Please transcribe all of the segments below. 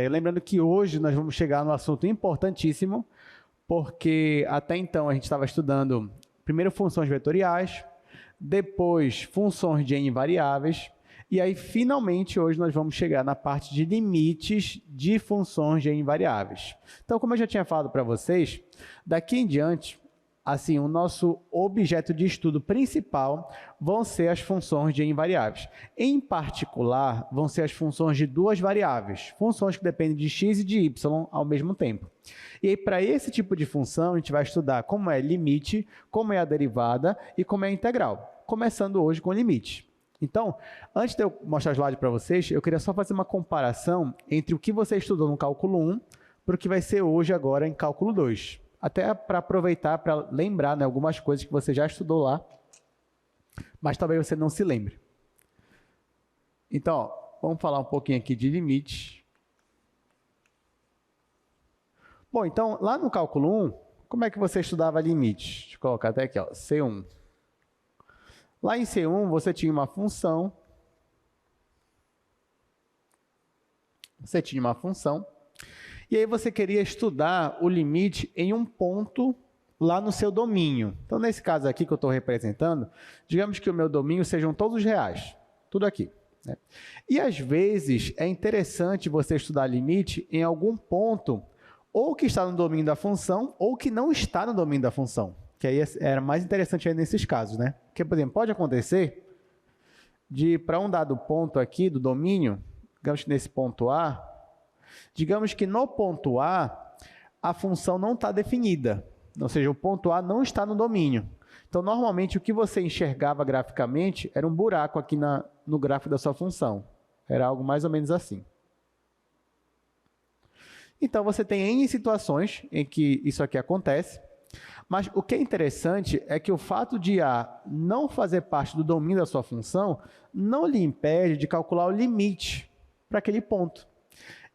Lembrando que hoje nós vamos chegar no assunto importantíssimo, porque até então a gente estava estudando primeiro funções vetoriais, depois funções de n variáveis, e aí finalmente hoje nós vamos chegar na parte de limites de funções de n variáveis. Então, como eu já tinha falado para vocês, daqui em diante, assim, o nosso objeto de estudo principal vão ser as funções de n variáveis. Em particular, vão ser as funções de duas variáveis, funções que dependem de x e de y ao mesmo tempo. E aí, para esse tipo de função, a gente vai estudar como é limite, como é a derivada e como é a integral, começando hoje com limite. Então, antes de eu mostrar o slide para vocês, eu queria só fazer uma comparação entre o que você estudou no cálculo 1 para o que vai ser hoje agora em cálculo 2. Até para aproveitar, para lembrar, né, algumas coisas que você já estudou lá, mas talvez você não se lembre. Então, ó, vamos falar um pouquinho aqui de limites. Bom, então, lá no cálculo 1, como é que você estudava limites? Deixa eu colocar até aqui, ó, C1. Lá em C1, você tinha uma função. E aí você queria estudar o limite em um ponto lá no seu domínio. Então, nesse caso aqui que eu estou representando, digamos que o meu domínio sejam todos os reais, tudo aqui, né? E às vezes é interessante você estudar limite em algum ponto, ou que está no domínio da função, ou que não está no domínio da função, que aí era mais interessante aí nesses casos, né? Porque, por exemplo, pode acontecer de, para um dado ponto aqui do domínio, digamos que nesse ponto A, digamos que no ponto a função não está definida, ou seja, o ponto A não está no domínio. Então, normalmente, o que você enxergava graficamente era um buraco aqui no gráfico da sua função. Era algo mais ou menos assim. Então, você tem N situações em que isso aqui acontece, mas o que é interessante é que o fato de A não fazer parte do domínio da sua função não lhe impede de calcular o limite para aquele ponto.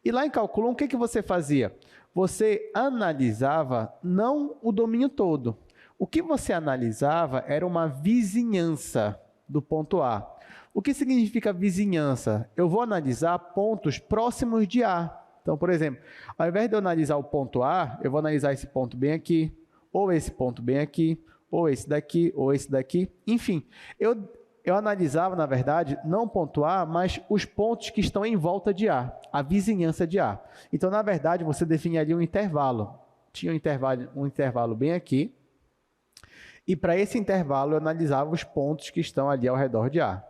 E lá em cálculo 1, o que você fazia? Você analisava não o domínio todo. O que você analisava era uma vizinhança do ponto A. O que significa vizinhança? Eu vou analisar pontos próximos de A. Então, por exemplo, ao invés de eu analisar o ponto A, eu vou analisar esse ponto bem aqui, ou esse ponto bem aqui, ou esse daqui, ou esse daqui. Enfim, eu analisava, na verdade, não o ponto A, mas os pontos que estão em volta de a vizinhança de A. Então, na verdade, você definia ali um intervalo. Tinha um intervalo bem aqui, e para esse intervalo eu analisava os pontos que estão ali ao redor de A.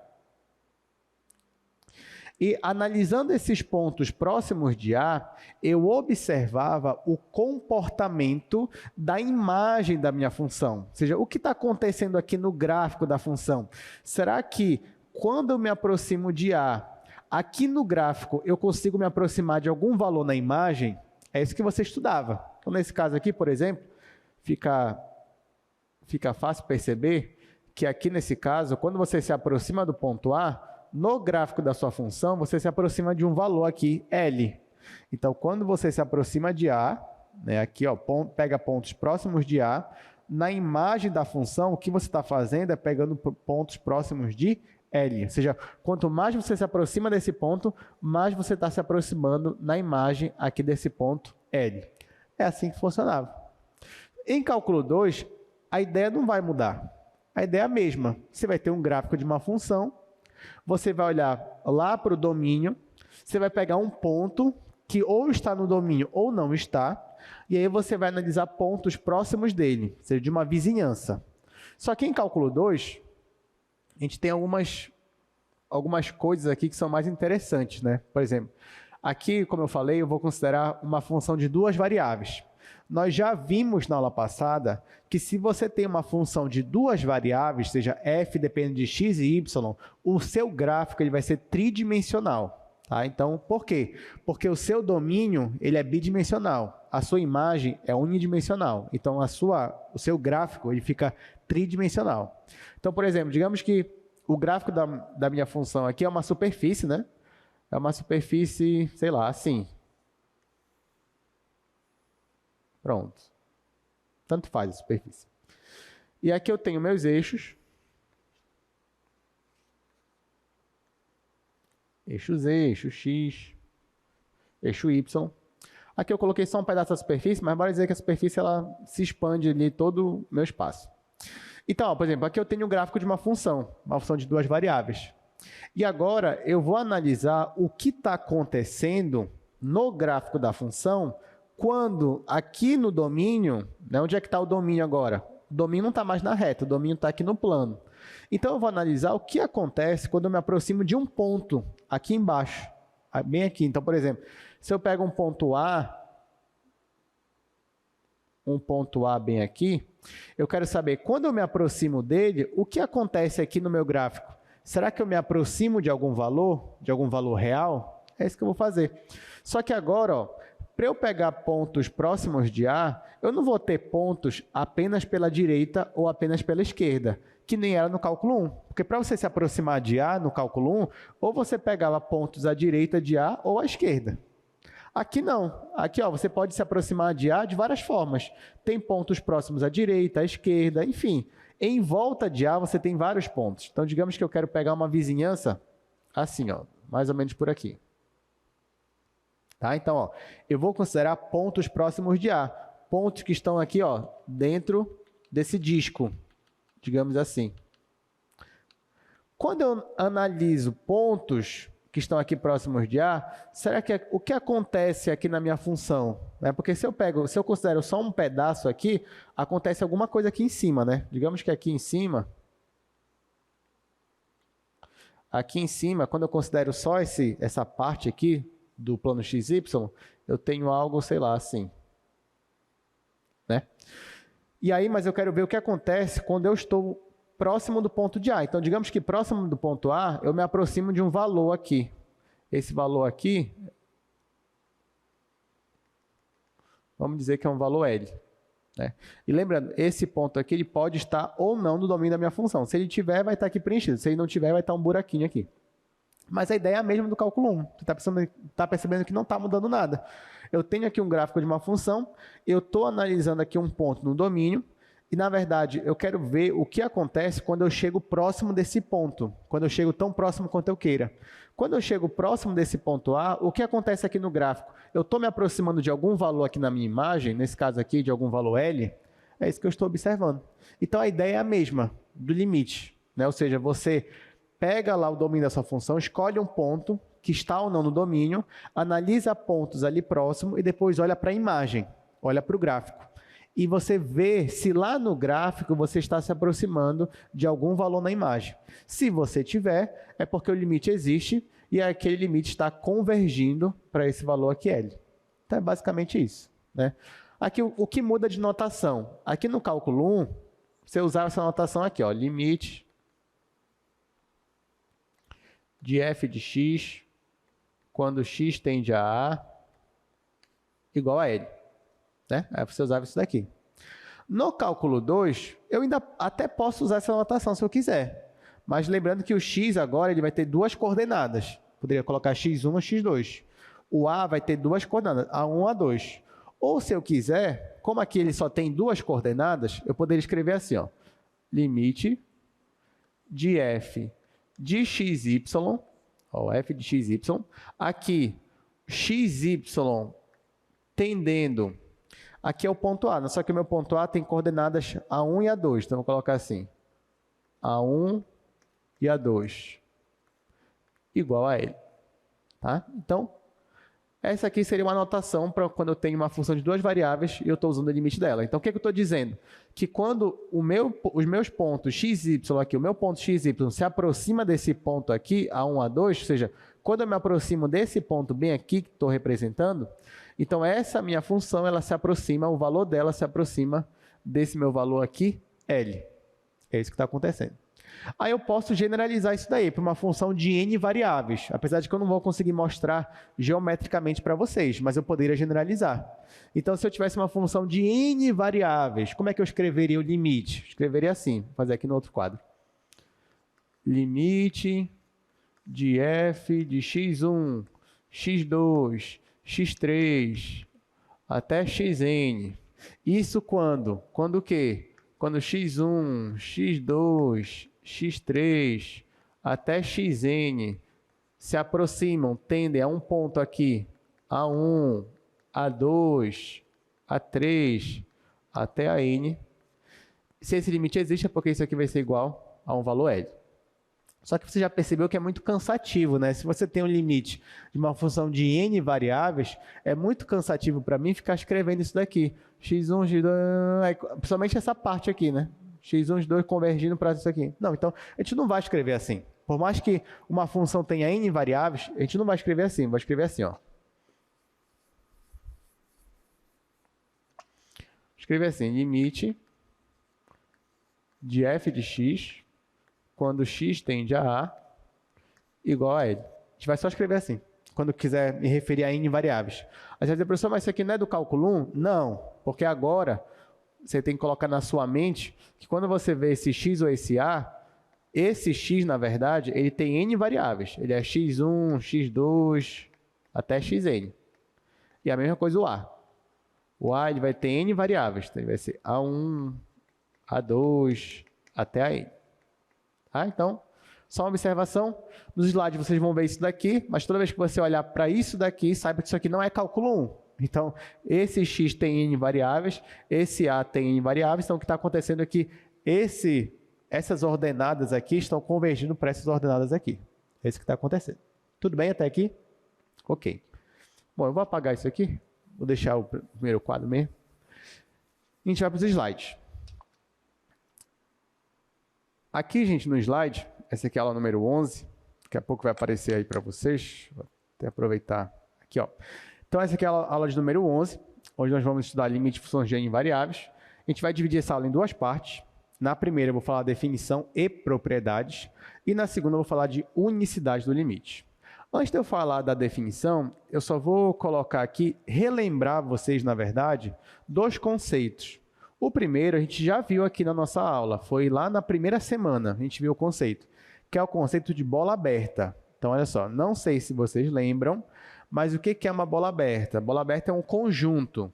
E analisando esses pontos próximos de A, eu observava o comportamento da imagem da minha função. Ou seja, o que está acontecendo aqui no gráfico da função? Será que quando eu me aproximo de A, aqui no gráfico eu consigo me aproximar de algum valor na imagem? É isso que você estudava. Então, nesse caso aqui, por exemplo, fica fácil perceber que aqui nesse caso, quando você se aproxima do ponto A, no gráfico da sua função, você se aproxima de um valor aqui, L. Então, quando você se aproxima de A, né, aqui, ó, pega pontos próximos de A, na imagem da função, o que você está fazendo é pegando pontos próximos de L. Ou seja, quanto mais você se aproxima desse ponto, mais você está se aproximando na imagem aqui desse ponto L. É assim que funcionava. Em cálculo 2, a ideia não vai mudar. A ideia é a mesma. Você vai ter um gráfico de uma função, você vai olhar lá para o domínio, você vai pegar um ponto que ou está no domínio ou não está, e aí você vai analisar pontos próximos dele, ou seja, de uma vizinhança. Só que em cálculo 2, a gente tem algumas coisas aqui que são mais interessantes, né? Por exemplo, aqui, como eu falei, eu vou considerar uma função de duas variáveis. Nós já vimos na aula passada que se você tem uma função de duas variáveis, seja f depende de x e y, o seu gráfico ele vai ser tridimensional. Tá? Então, por quê? Porque o seu domínio ele é bidimensional, a sua imagem é unidimensional. Então, o seu gráfico ele fica tridimensional. Então, por exemplo, digamos que o gráfico da minha função aqui é uma superfície, né? É uma superfície, sei lá, assim. Pronto. Tanto faz a superfície. E aqui eu tenho meus eixos. Eixo Z, eixo X, eixo Y. Aqui eu coloquei só um pedaço da superfície, mas bora dizer que a superfície ela se expande ali todo o meu espaço. Então, ó, por exemplo, aqui eu tenho o gráfico de uma função de duas variáveis. E agora eu vou analisar o que está acontecendo no gráfico da função quando aqui no domínio, né, onde é que está o domínio agora? O domínio não está mais na reta, o domínio está aqui no plano. Então eu vou analisar o que acontece quando eu me aproximo de um ponto aqui embaixo, bem aqui. Então, por exemplo, se eu pego um ponto A bem aqui, eu quero saber, quando eu me aproximo dele, o que acontece aqui no meu gráfico? Será que eu me aproximo de algum valor real? É isso que eu vou fazer. Só que agora, para eu pegar pontos próximos de A, eu não vou ter pontos apenas pela direita ou apenas pela esquerda, que nem era no cálculo 1. Porque para você se aproximar de A no cálculo 1, ou você pegava pontos à direita de A ou à esquerda. Aqui não. Aqui ó, você pode se aproximar de A de várias formas. Tem pontos próximos à direita, à esquerda, enfim. Em volta de A você tem vários pontos. Então, digamos que eu quero pegar uma vizinhança assim, ó, mais ou menos por aqui. Tá? Então, ó, eu vou considerar pontos próximos de A. Pontos que estão aqui ó, dentro desse disco, digamos assim. Quando eu analiso pontos que estão aqui próximos de A, será que o que acontece aqui na minha função? Porque se eu considero só um pedaço aqui, acontece alguma coisa aqui em cima, né? Digamos que aqui em cima, quando eu considero só essa parte aqui do plano XY, eu tenho algo, sei lá, assim. Né? E aí, mas eu quero ver o que acontece quando eu estou próximo do ponto de A. Então, digamos que próximo do ponto A, eu me aproximo de um valor aqui. Esse valor aqui, vamos dizer que é um valor L. Né? E lembrando, esse ponto aqui ele pode estar ou não no domínio da minha função. Se ele tiver, vai estar aqui preenchido. Se ele não tiver, vai estar um buraquinho aqui. Mas a ideia é a mesma do cálculo 1. Você está percebendo que não está mudando nada. Eu tenho aqui um gráfico de uma função, eu estou analisando aqui um ponto no domínio, e, na verdade, eu quero ver o que acontece quando eu chego próximo desse ponto, quando eu chego tão próximo quanto eu queira. Quando eu chego próximo desse ponto A, o que acontece aqui no gráfico? Eu estou me aproximando de algum valor aqui na minha imagem, nesse caso aqui, de algum valor L, é isso que eu estou observando. Então, a ideia é a mesma, do limite. Né? Ou seja, você pega lá o domínio da sua função, escolhe um ponto que está ou não no domínio, analisa pontos ali próximo e depois olha para a imagem, olha para o gráfico. E você vê se lá no gráfico você está se aproximando de algum valor na imagem. Se você tiver, é porque o limite existe e aquele limite está convergindo para esse valor aqui L. Então é basicamente isso. Né? Aqui o que muda de notação? Aqui no cálculo 1, você usava essa notação aqui, ó, limite de f de x quando x tende a A igual a L. Né? Aí você usava isso daqui. No cálculo 2, eu ainda até posso usar essa notação se eu quiser. Mas lembrando que o x agora ele vai ter duas coordenadas. Poderia colocar x1 ou x2. O A vai ter duas coordenadas, A1 e A2. Ou se eu quiser, como aqui ele só tem duas coordenadas, eu poderia escrever assim, ó, limite de f de xy, ó, f de xy, aqui xy tendendo, aqui é o ponto A, só que o meu ponto A tem coordenadas A1 e A2, então eu vou colocar assim, A1 e A2, igual a ele. Tá? Então, essa aqui seria uma anotação para quando eu tenho uma função de duas variáveis e eu estou usando o limite dela. Então, o que eu estou dizendo? Que quando os meus pontos xy aqui, o meu ponto xy se aproxima desse ponto aqui, A1, A2, ou seja, quando eu me aproximo desse ponto bem aqui que estou representando, então essa minha função, ela se aproxima, o valor dela se aproxima desse meu valor aqui, L. É isso que está acontecendo. Aí eu posso generalizar isso daí para uma função de n variáveis, apesar de que eu não vou conseguir mostrar geometricamente para vocês, mas eu poderia generalizar. Então, se eu tivesse uma função de n variáveis, como é que eu escreveria o limite? Escreveria assim, vou fazer aqui no outro quadro. Limite de f de x1, x2, x3, até xn. Isso quando? Quando o quê? Quando x1, x2, x3 até xn se aproximam, tendem a um ponto aqui, A1, A2, A3, até a N. Se esse limite existe, é porque isso aqui vai ser igual a um valor L. Só que você já percebeu que é muito cansativo, né? Se você tem um limite de uma função de N variáveis, é muito cansativo para mim ficar escrevendo isso daqui. x1, x2, principalmente essa parte aqui, né? x1, x2 convergindo para isso aqui. Não, então a gente não vai escrever assim. Por mais que uma função tenha N variáveis, a gente não vai escrever assim, vai escrever assim, ó. Escrever assim, limite de f de x, quando x tende a A, igual a L. A gente vai só escrever assim, quando quiser me referir a N variáveis. Aí você vai dizer, professor, mas isso aqui não é do cálculo 1? Não, porque agora você tem que colocar na sua mente que quando você vê esse x ou esse A, esse x, na verdade, ele tem N variáveis. Ele é x1, x2, até xn. E a mesma coisa o A. O A ele vai ter N variáveis. Então, ele vai ser A1, A2, até a N. Tá? Então, só uma observação. Nos slides vocês vão ver isso daqui, mas toda vez que você olhar para isso daqui, saiba que isso aqui não é cálculo 1. Então, esse x tem N variáveis, esse A tem N variáveis. Então, o que está acontecendo é que essas ordenadas aqui estão convergindo para essas ordenadas aqui. É isso que está acontecendo. Tudo bem até aqui? Ok. Bom, eu vou apagar isso aqui. Vou deixar o primeiro quadro mesmo. A gente vai para os slides. Aqui, gente, no slide, essa aqui é a aula número 11. Daqui a pouco vai aparecer aí para vocês. Vou até aproveitar aqui, ó. Então, essa aqui é a aula de número 11, onde nós vamos estudar limite de funções de N variáveis. A gente vai dividir essa aula em duas partes. Na primeira, eu vou falar definição e propriedades. E na segunda, eu vou falar de unicidade do limite. Antes de eu falar da definição, eu só vou colocar aqui, relembrar vocês, na verdade, dois conceitos. O primeiro, a gente já viu aqui na nossa aula, foi lá na primeira semana, a gente viu o conceito, que é o conceito de bola aberta. Então, olha só, não sei se vocês lembram, mas o que é uma bola aberta? Bola aberta é um conjunto,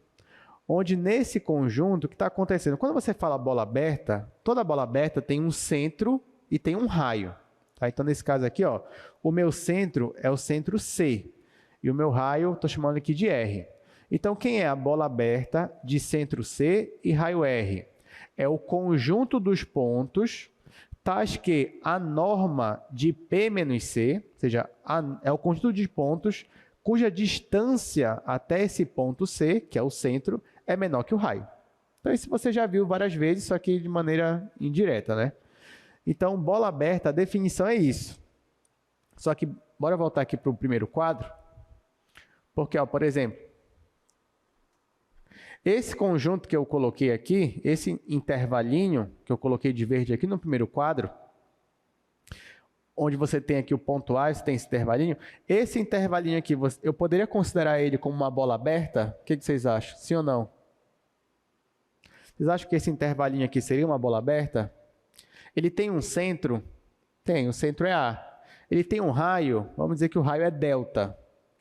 onde nesse conjunto, o que está acontecendo? Quando você fala bola aberta, toda bola aberta tem um centro e tem um raio. Tá? Então, nesse caso aqui, ó, o meu centro é o centro C, e o meu raio, estou chamando aqui de R. Então, quem é a bola aberta de centro C e raio R? É o conjunto dos pontos, tais que a norma de P menos C, ou seja, é o conjunto de pontos cuja distância até esse ponto C, que é o centro, é menor que o raio. Então, isso você já viu várias vezes, só que de maneira indireta, né? Então, bola aberta, a definição é isso. Só que, bora voltar aqui para o primeiro quadro. Porque, ó, por exemplo, esse conjunto que eu coloquei aqui, esse intervalinho que eu coloquei de verde aqui no primeiro quadro, onde você tem aqui o ponto A, você tem esse intervalinho aqui, eu poderia considerar ele como uma bola aberta? O que vocês acham? Sim ou não? Vocês acham que esse intervalinho aqui seria uma bola aberta? Ele tem um centro? Tem, o centro é A. Ele tem um raio? Vamos dizer que o raio é delta.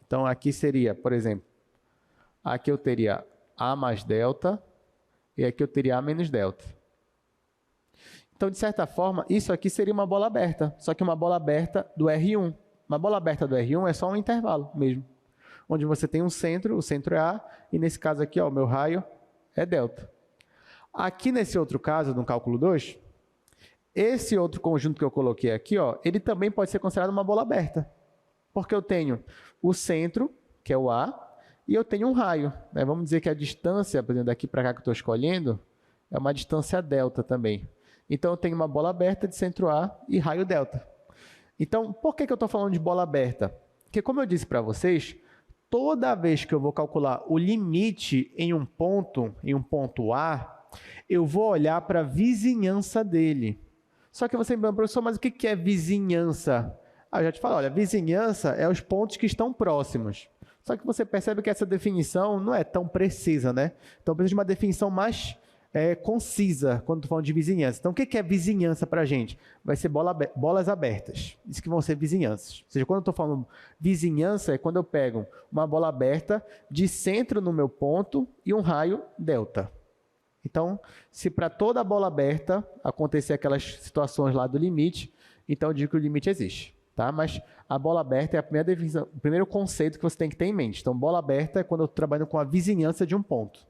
Então, aqui seria, por exemplo, aqui eu teria A mais delta e aqui eu teria A menos delta. Então, de certa forma, isso aqui seria uma bola aberta, só que uma bola aberta do R1. Uma bola aberta do R1 é só um intervalo mesmo, onde você tem um centro, o centro é A, e nesse caso aqui, ó, o meu raio é delta. Aqui nesse outro caso, no cálculo 2, esse outro conjunto que eu coloquei aqui, ó, ele também pode ser considerado uma bola aberta, porque eu tenho o centro, que é o A, e eu tenho um raio. Né? Vamos dizer que a distância, por exemplo, daqui para cá que eu estou escolhendo, é uma distância delta também. Então, eu tenho uma bola aberta de centro A e raio delta. Então, por que eu estou falando de bola aberta? Porque, como eu disse para vocês, toda vez que eu vou calcular o limite em um ponto A, eu vou olhar para a vizinhança dele. Só que você me pergunta, professor, mas o que é vizinhança? Eu já te falo, olha, vizinhança é os pontos que estão próximos. Só que você percebe que essa definição não é tão precisa, né? Então, precisa de uma definição mais concisa quando estou falando de vizinhança. Então, o que é vizinhança para a gente? Vai ser bolas abertas. Isso que vão ser vizinhanças. Ou seja, quando eu estou falando vizinhança, é quando eu pego uma bola aberta de centro no meu ponto e um raio delta. Então, se para toda a bola aberta acontecer aquelas situações lá do limite, então eu digo que o limite existe. tá? Mas a bola aberta é a primeira definição, o primeiro conceito que você tem que ter em mente. Então, bola aberta é quando eu estou trabalhando com a vizinhança de um ponto.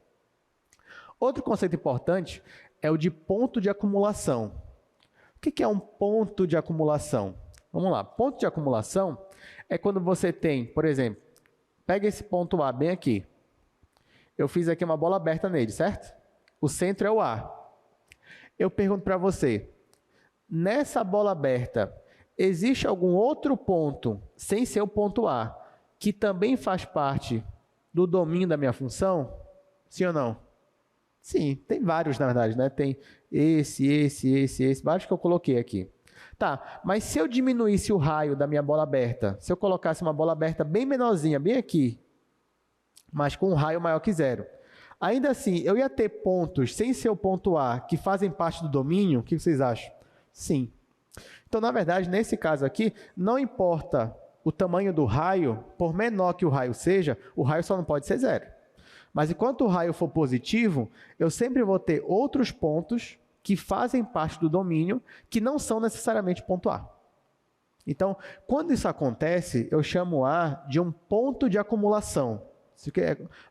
Outro conceito importante é o de ponto de acumulação. O que é um ponto de acumulação? Vamos lá, ponto de acumulação é quando você tem, por exemplo, pega esse ponto A bem aqui. Eu fiz aqui uma bola aberta nele, certo? O centro é o A. Eu pergunto para você, nessa bola aberta, existe algum outro ponto, sem ser o ponto A, que também faz parte do domínio da minha função? Sim ou não? Sim, tem vários, na verdade, né? Tem esse, vários que eu coloquei aqui. Tá, mas se eu diminuísse o raio da minha bola aberta, se eu colocasse uma bola aberta bem menorzinha, bem aqui, mas com um raio maior que 0, ainda assim, eu ia ter pontos sem ser o ponto A que fazem parte do domínio? O que vocês acham? Sim. Então, na verdade, nesse caso aqui, não importa o tamanho do raio, por menor que o raio seja, o raio só não pode ser 0. Mas enquanto o raio for positivo, eu sempre vou ter outros pontos que fazem parte do domínio que não são necessariamente ponto A. Então, quando isso acontece, eu chamo A de um ponto de acumulação.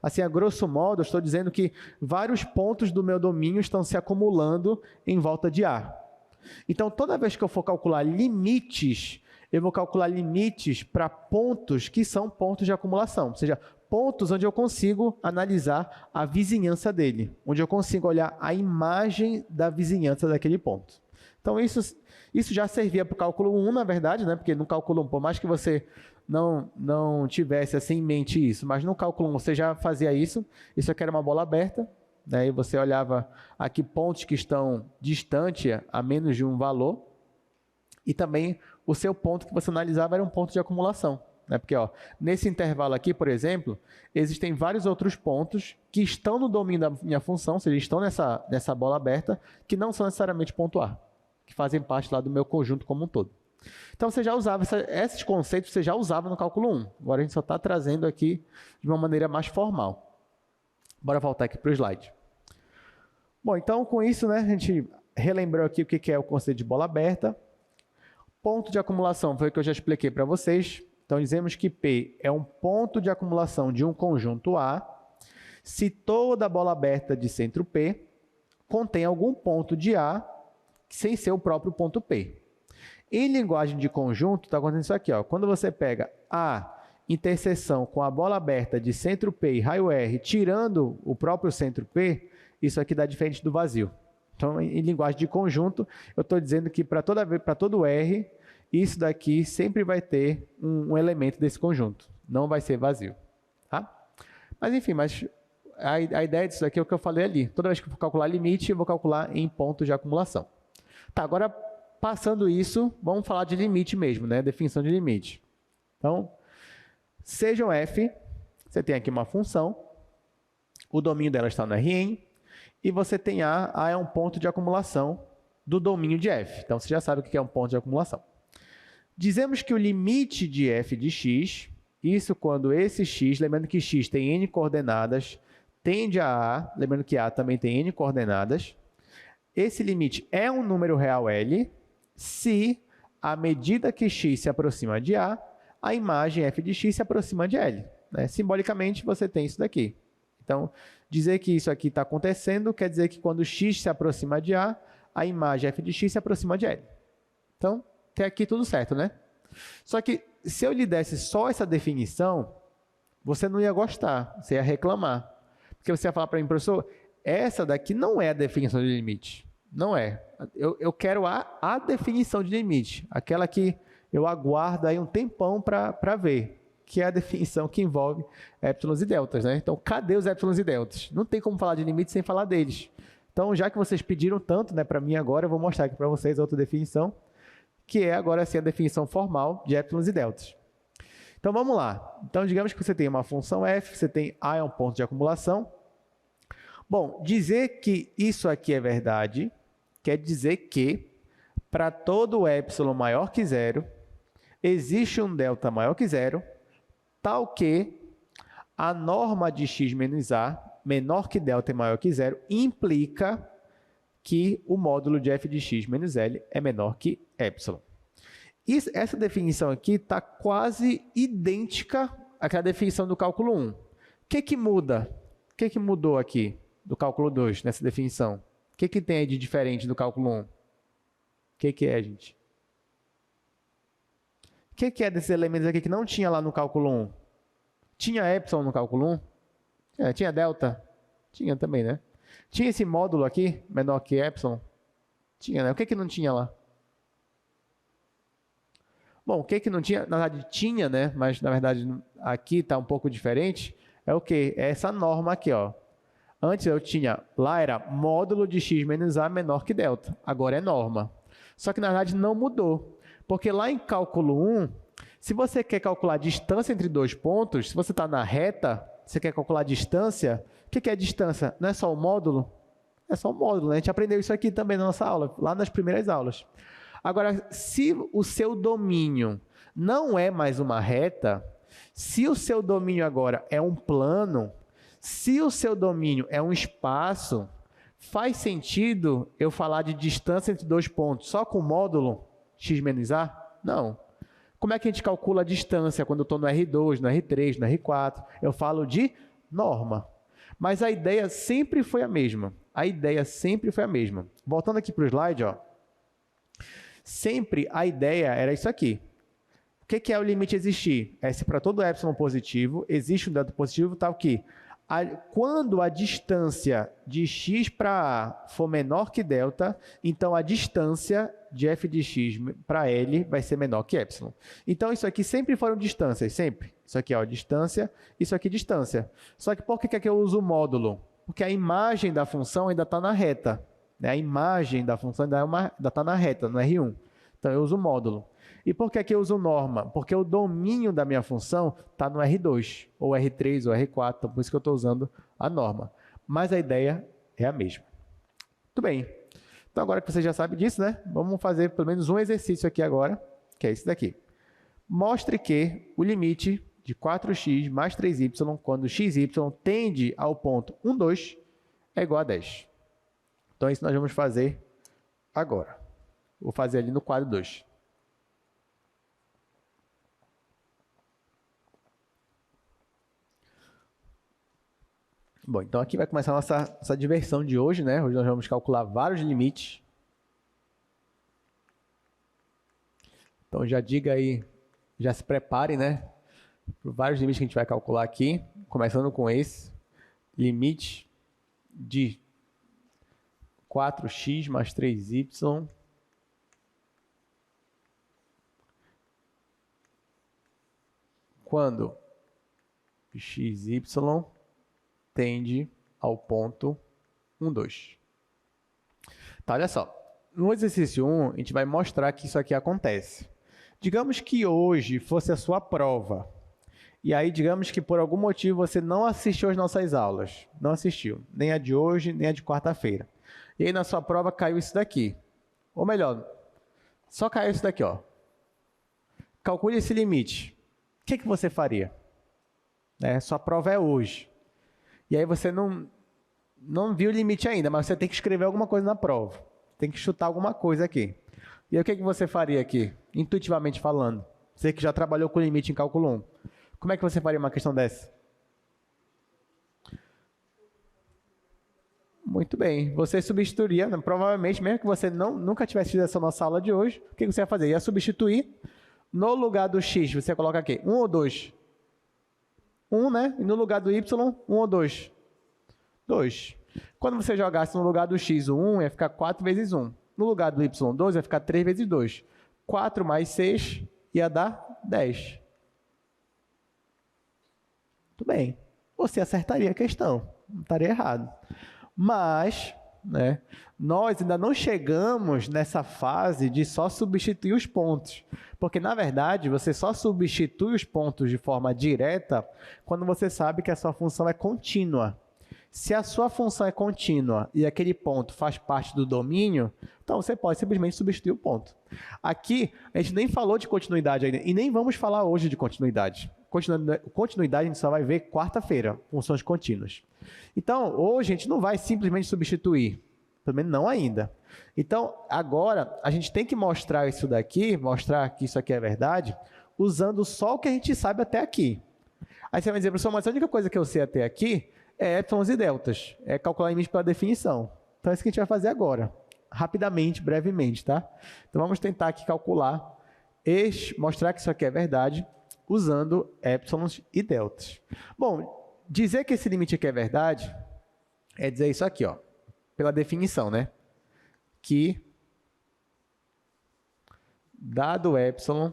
Assim, a grosso modo, eu estou dizendo que vários pontos do meu domínio estão se acumulando em volta de A. Então, toda vez que eu for calcular limites, eu vou calcular limites para pontos que são pontos de acumulação, ou seja, pontos onde eu consigo analisar a vizinhança dele, onde eu consigo olhar a imagem da vizinhança daquele ponto. Então, isso já servia para o cálculo 1, na verdade, né? Porque no cálculo 1, por mais que você não tivesse assim em mente isso, mas no cálculo 1 você já fazia isso aqui era uma bola aberta, né? E você olhava aqui pontos que estão distantes a menos de um valor, e também o seu ponto que você analisava era um ponto de acumulação. Porque nesse intervalo aqui, por exemplo, existem vários outros pontos que estão no domínio da minha função, ou seja, estão nessa bola aberta, que não são necessariamente ponto A, que fazem parte lá do meu conjunto como um todo. Então, você já usava, esses conceitos você já usava no cálculo 1. Agora a gente só está trazendo aqui de uma maneira mais formal. Bora voltar aqui para o slide. Bom, então com isso, né, a gente relembrou aqui o que é o conceito de bola aberta. Ponto de acumulação foi o que eu já expliquei para vocês. Então, dizemos que P é um ponto de acumulação de um conjunto A se toda bola aberta de centro P contém algum ponto de A sem ser o próprio ponto P. Em linguagem de conjunto, está acontecendo isso aqui. Quando você pega A interseção com a bola aberta de centro P e raio R, tirando o próprio centro P, isso aqui dá diferente do vazio. Então, em linguagem de conjunto, eu estou dizendo que para todo R, isso daqui sempre vai ter um elemento desse conjunto. Não vai ser vazio. Tá? Mas, enfim, a ideia disso aqui é o que eu falei ali. Toda vez que eu for calcular limite, eu vou calcular em pontos de acumulação. Tá, agora, passando isso, vamos falar de limite mesmo, né? Definição de limite. Então, seja um f, você tem aqui uma função, o domínio dela está no Rn, e você tem A é um ponto de acumulação do domínio de f. Então, você já sabe o que é um ponto de acumulação. Dizemos que o limite de f de x, isso quando esse x, lembrando que x tem n coordenadas, tende a A, lembrando que A também tem n coordenadas, esse limite é um número real L, se, à medida que x se aproxima de A imagem f de x se aproxima de L. Né? Simbolicamente, você tem isso daqui. Então, dizer que isso aqui está acontecendo quer dizer que quando x se aproxima de A imagem f de x se aproxima de L. Então, até aqui tudo certo, né? Só que, se eu lhe desse só essa definição, você não ia gostar, você ia reclamar. Porque você ia falar para mim, professor, essa daqui não é a definição de limite. Não é. Eu quero a definição de limite, aquela que eu aguardo aí um tempão para ver, que é a definição que envolve épsilons e deltas, né? Então, cadê os épsilons e deltas? Não tem como falar de limite sem falar deles. Então, já que vocês pediram tanto, né, para mim agora, eu vou mostrar aqui para vocês outra definição, que é agora sim a definição formal de épsilons e deltas. Então, vamos lá. Então, digamos que você tem uma função f, você tem A é um ponto de acumulação. Bom, dizer que isso aqui é verdade quer dizer que, para todo épsilon maior que zero, existe um delta maior que zero, tal que a norma de x menos a, menor que delta e maior que zero, implica que o módulo de f de x menos L é menor que epsilon. Essa definição aqui está quase idêntica àquela definição do cálculo 1. O que muda? O que mudou aqui do cálculo 2, nessa definição? O que tem aí de diferente do cálculo 1? O que é, gente? O que é desses elementos aqui que não tinha lá no cálculo 1? Tinha epsilon no cálculo 1? Tinha delta? Tinha também, né? Tinha esse módulo aqui, menor que epsilon? Tinha, né? O que não tinha lá? Bom, o que não tinha? Na verdade, tinha, né? Mas, na verdade, aqui está um pouco diferente. É o quê? É essa norma aqui, ó. Antes eu tinha, lá era módulo de x menos a menor que delta. Agora é norma. Só que, na verdade, não mudou. Porque lá em cálculo 1, se você quer calcular a distância entre dois pontos, se você está na reta, você quer calcular a distância, o que é distância? Não é só o módulo? É só o módulo, né? A gente aprendeu isso aqui também na nossa aula, lá nas primeiras aulas. Agora, se o seu domínio não é mais uma reta, se o seu domínio agora é um plano, se o seu domínio é um espaço, faz sentido eu falar de distância entre dois pontos só com o módulo x menos a? Não. Como é que a gente calcula a distância quando eu estou no R2, no R3, no R4? Eu falo de norma. Mas a ideia sempre foi a mesma. A ideia sempre foi a mesma. Voltando aqui para o slide, ó. Sempre a ideia era isso aqui. O que é o limite existir? É se para todo epsilon positivo, existe um dado positivo, tal que quando a distância de x para a for menor que delta, então a distância de f de x para L vai ser menor que epsilon. Então isso aqui sempre foram distâncias, sempre. Isso aqui é distância, isso aqui distância. Só que por que é que eu uso o módulo? Porque a imagem da função ainda está na reta. A imagem da função ainda está na reta, no R1. Então, eu uso o módulo. E por que eu uso norma? Porque o domínio da minha função está no R2, ou R3, ou R4, então por isso que eu estou usando a norma. Mas a ideia é a mesma. Muito bem. Então, agora que você já sabe disso, né? Vamos fazer pelo menos um exercício aqui agora, que é esse daqui. Mostre que o limite de 4x mais 3y, quando xy tende ao ponto 1, 2, é igual a 10. Então, isso nós vamos fazer agora. Vou fazer ali no quadro 2. Bom, então aqui vai começar a nossa diversão de hoje, né? Hoje nós vamos calcular vários limites. Então, já diga aí, já se prepare, né? Por vários limites que a gente vai calcular aqui. Começando com esse. Limite de 4x mais 3y quando xy tende ao ponto 1, 2. Tá, olha só. No exercício 1, a gente vai mostrar que isso aqui acontece. Digamos que hoje fosse a sua prova. E aí, digamos que por algum motivo você não assistiu às nossas aulas. Não assistiu. Nem a de hoje, nem a de quarta-feira. E aí, na sua prova, caiu isso daqui. Ou melhor, só caiu isso daqui, ó. Calcule esse limite. O que você faria? Sua prova é hoje. E aí você não viu o limite ainda, mas você tem que escrever alguma coisa na prova. Tem que chutar alguma coisa aqui. E aí, o que você faria aqui, intuitivamente falando? Você que já trabalhou com limite em cálculo 1. Como é que você faria uma questão dessa? Muito bem. Você substituiria, né? Provavelmente, mesmo que você nunca tivesse tido essa nossa aula de hoje, o que você ia fazer? Ia substituir. No lugar do x, você coloca aqui 1 ou 2? 1, né? E no lugar do y, 1 ou 2? 2. Quando você jogasse no lugar do x o 1, ia ficar 4 vezes 1. No lugar do y, 2, ia ficar 3 vezes 2. 4 mais 6 ia dar 10. Muito bem. Você acertaria a questão. Não estaria errado. Mas, né, nós ainda não chegamos nessa fase de só substituir os pontos. Porque, na verdade, você só substitui os pontos de forma direta quando você sabe que a sua função é contínua. Se a sua função é contínua e aquele ponto faz parte do domínio, então você pode simplesmente substituir o ponto. Aqui, a gente nem falou de continuidade ainda, e nem vamos falar hoje de continuidade. Continuidade a gente só vai ver quarta-feira, funções contínuas. Então, hoje a gente não vai simplesmente substituir. Pelo menos não ainda. Então, agora, a gente tem que mostrar isso daqui, mostrar que isso aqui é verdade, usando só o que a gente sabe até aqui. Aí você vai dizer, professor, mas a única coisa que eu sei até aqui é épsilons e deltas. É calcular limite pela definição. Então, é isso que a gente vai fazer agora. Rapidamente, brevemente, tá? Então, vamos tentar aqui calcular, mostrar que isso aqui é verdade, usando épsilons e deltas. Bom, dizer que esse limite aqui é verdade é dizer isso aqui, ó, pela definição, né? Que dado épsilon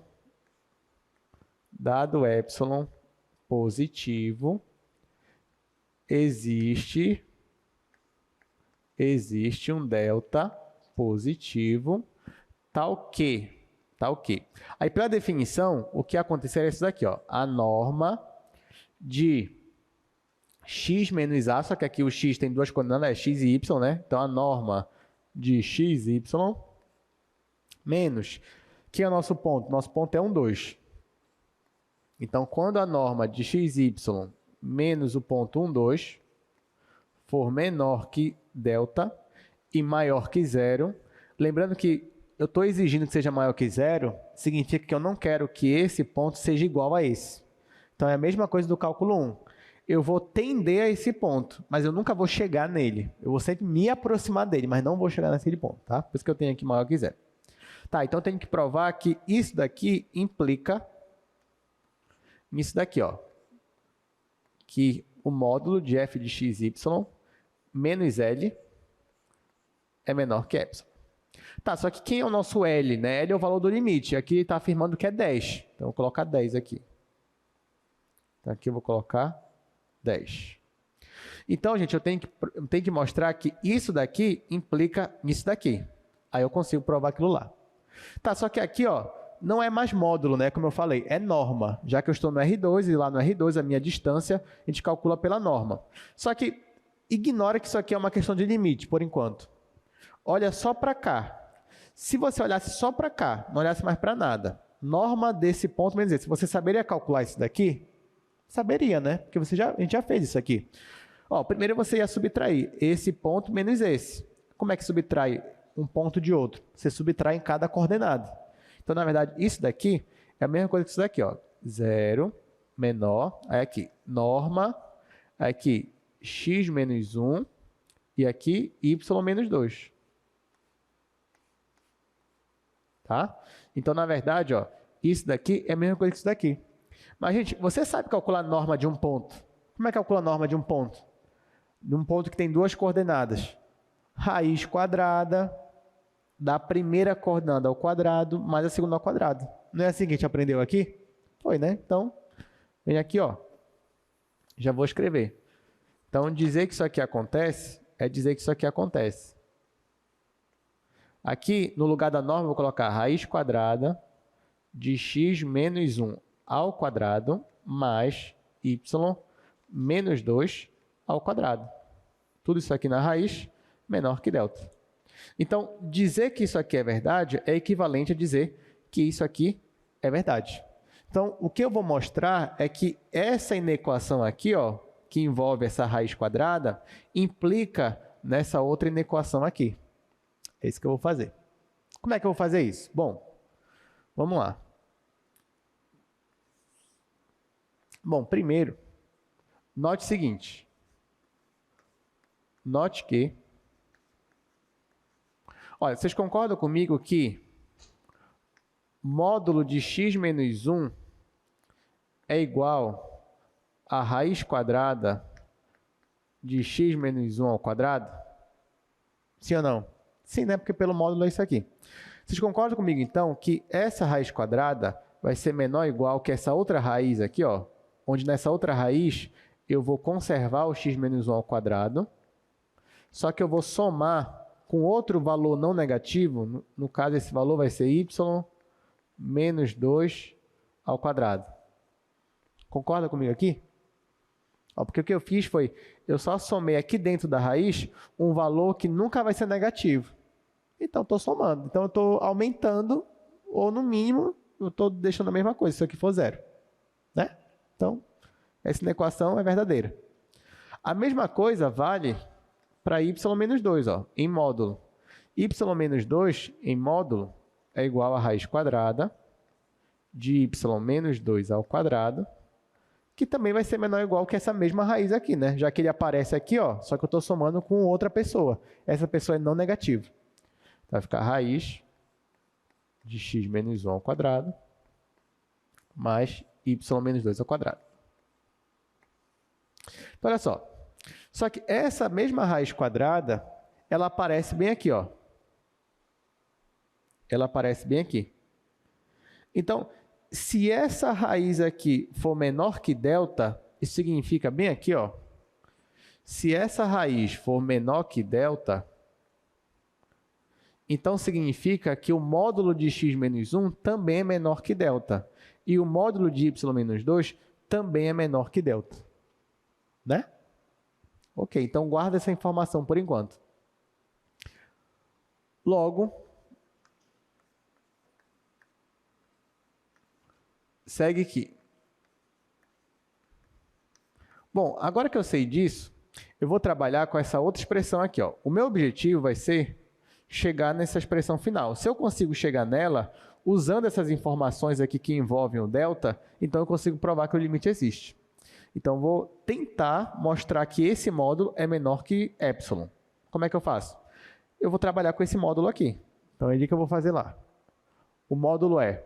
positivo, existe um delta positivo, tal que. Aí, pela definição, o que acontecer é isso daqui, ó, a norma de x menos a, só que aqui o x tem duas coordenadas, é x e y, né? Então, a norma de x e y menos, que é o nosso ponto? Nosso ponto é 1, 2. Então, quando a norma de x e y menos o ponto 1, 2 for menor que delta e maior que zero, lembrando que eu estou exigindo que seja maior que zero, significa que eu não quero que esse ponto seja igual a esse. Então, é a mesma coisa do cálculo 1. Eu vou tender a esse ponto, mas eu nunca vou chegar nele. Eu vou sempre me aproximar dele, mas não vou chegar naquele ponto, tá? Por isso que eu tenho aqui maior que zero. Tá, então eu tenho que provar que isso daqui implica nisso daqui, ó, que o módulo de f de x, y menos L é menor que epsilon. Tá, só que quem é o nosso L, né? L é o valor do limite. Aqui ele está afirmando que é 10. Então, eu vou colocar 10 aqui. Então, aqui eu vou colocar 10. Então, gente, eu tenho que mostrar que isso daqui implica nisso daqui. Aí eu consigo provar aquilo lá. Tá, só que aqui, ó, não é mais módulo, né? Como eu falei, é norma. Já que eu estou no R2 e lá no R2 a minha distância, a gente calcula pela norma. Só que ignora que isso aqui é uma questão de limite, por enquanto. Olha só para cá. Se você olhasse só para cá, não olhasse mais para nada, norma desse ponto, quer dizer, se você saberia calcular isso daqui, saberia, né? Porque a gente já fez isso aqui. Ó, primeiro você ia subtrair esse ponto menos esse. Como é que subtrai um ponto de outro? Você subtrai em cada coordenada. Então, na verdade, isso daqui é a mesma coisa que isso daqui, ó. 0 menor, aí aqui, norma, aqui, x menos 1 e aqui, y menos 2. Tá? Então, na verdade, ó, isso daqui é a mesma coisa que isso daqui. Mas, gente, você sabe calcular a norma de um ponto? Como é que calcula a norma de um ponto? De um ponto que tem duas coordenadas. Raiz quadrada da primeira coordenada ao quadrado mais a segunda ao quadrado. Não é assim que a gente aprendeu aqui? Foi, né? Então, vem aqui, ó. Já vou escrever. Então, dizer que isso aqui acontece é dizer que isso aqui acontece. Aqui, no lugar da norma, eu vou colocar raiz quadrada de x menos 1 ao quadrado mais y menos 2 ao quadrado. Tudo isso aqui na raiz menor que delta. Então, dizer que isso aqui é verdade é equivalente a dizer que isso aqui é verdade. Então, o que eu vou mostrar é que essa inequação aqui, ó, que envolve essa raiz quadrada, implica nessa outra inequação aqui. É isso que eu vou fazer. Como é que eu vou fazer isso? Bom, vamos lá. Bom, primeiro, note o seguinte. Note que... Olha, vocês concordam comigo que módulo de x menos 1 é igual a raiz quadrada de x menos 1 ao quadrado? Sim ou não? Sim, né? Porque pelo módulo é isso aqui. Vocês concordam comigo, então, que essa raiz quadrada vai ser menor ou igual que essa outra raiz aqui, ó, onde nessa outra raiz eu vou conservar o x menos 1 ao quadrado, só que eu vou somar com outro valor não negativo, no caso esse valor vai ser y menos 2 ao quadrado. Concorda comigo aqui? Ó, porque o que eu fiz foi, eu só somei aqui dentro da raiz um valor que nunca vai ser negativo. Então, estou somando. Então, eu estou aumentando, ou no mínimo, eu estou deixando a mesma coisa, se isso aqui for zero. Né? Então, essa equação é verdadeira. A mesma coisa vale para y menos 2, ó, em módulo. Y menos 2 em módulo é igual a raiz quadrada de y menos 2 ao quadrado, que também vai ser menor ou igual que essa mesma raiz aqui, né? Já que ele aparece aqui, ó, só que eu estou somando com outra pessoa. Essa pessoa é não negativo. Então, vai ficar raiz de x menos 1 ao quadrado mais y menos 2 ao quadrado. Então, olha só. Só que essa mesma raiz quadrada, ela aparece bem aqui, ó. Ela aparece bem aqui. Então, se essa raiz aqui for menor que delta, isso significa bem aqui, ó. Se essa raiz for menor que delta, então significa que o módulo de x menos 1 também é menor que delta. E o módulo de y menos 2 também é menor que delta. Né? Ok, então guarda essa informação por enquanto. Logo, segue aqui. Bom, agora que eu sei disso, eu vou trabalhar com essa outra expressão aqui, ó. O meu objetivo vai ser chegar nessa expressão final. Se eu consigo chegar nela, usando essas informações aqui que envolvem o delta, então eu consigo provar que o limite existe. Então, vou tentar mostrar que esse módulo é menor que epsilon. Como é que eu faço? Eu vou trabalhar com esse módulo aqui. Então, é o que eu vou fazer lá. O módulo é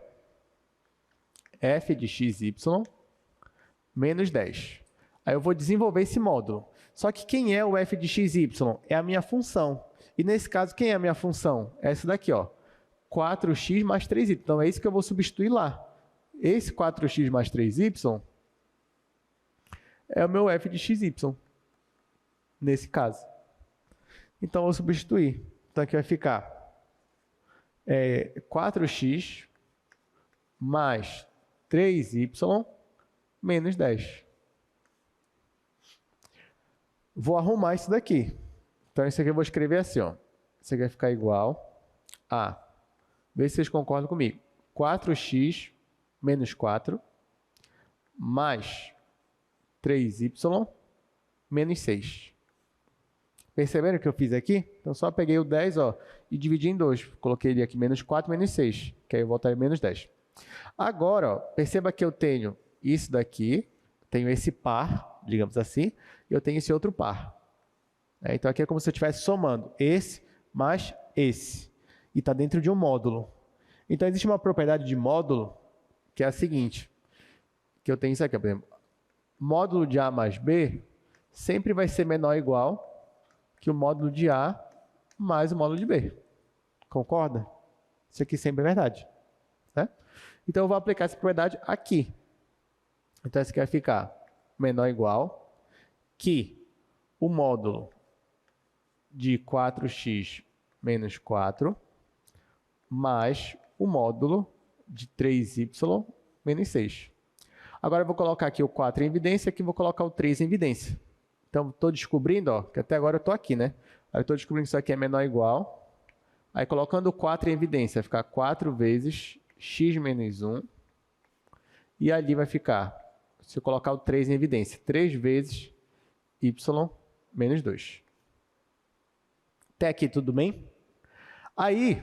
f de xy menos 10. Aí eu vou desenvolver esse módulo. Só que quem é o f de xy? É a minha função. E nesse caso, quem é a minha função? É essa daqui, ó. 4x mais 3y. Então, é isso que eu vou substituir lá. Esse 4x mais 3y é o meu f de xy, nesse caso. Então, eu vou substituir. Então, aqui vai ficar 4x mais 3y menos 10. Vou arrumar isso daqui. Então, isso aqui eu vou escrever assim, ó. Isso aqui vai ficar igual a... Vê se vocês concordam comigo. 4x menos 4 mais 3y menos 6. Perceberam o que eu fiz aqui? Então, só peguei o 10, ó, e dividi em 2. Coloquei ele aqui, menos 4, menos 6. Que aí eu voltaria menos 10. Agora, ó, perceba que eu tenho isso daqui, tenho esse par, digamos assim, e eu tenho esse outro par. Então, aqui é como se eu estivesse somando esse mais esse. E está dentro de um módulo. Então, existe uma propriedade de módulo que é a seguinte, que eu tenho isso aqui, por exemplo, módulo de A mais B sempre vai ser menor ou igual que o módulo de A mais o módulo de B. Concorda? Isso aqui sempre é verdade. Né? Então, eu vou aplicar essa propriedade aqui. Então, isso aqui vai ficar menor ou igual que o módulo de 4x menos 4 mais o módulo de 3y menos 6. Agora eu vou colocar aqui o 4 em evidência, aqui eu vou colocar o 3 em evidência. Então, estou descobrindo, ó, que até agora eu estou aqui, né? Aí eu estou descobrindo que isso aqui é menor ou igual. Aí, colocando o 4 em evidência, vai ficar 4 vezes x menos 1. E ali vai ficar, se eu colocar o 3 em evidência, 3 vezes y menos 2. Até aqui tudo bem? Aí,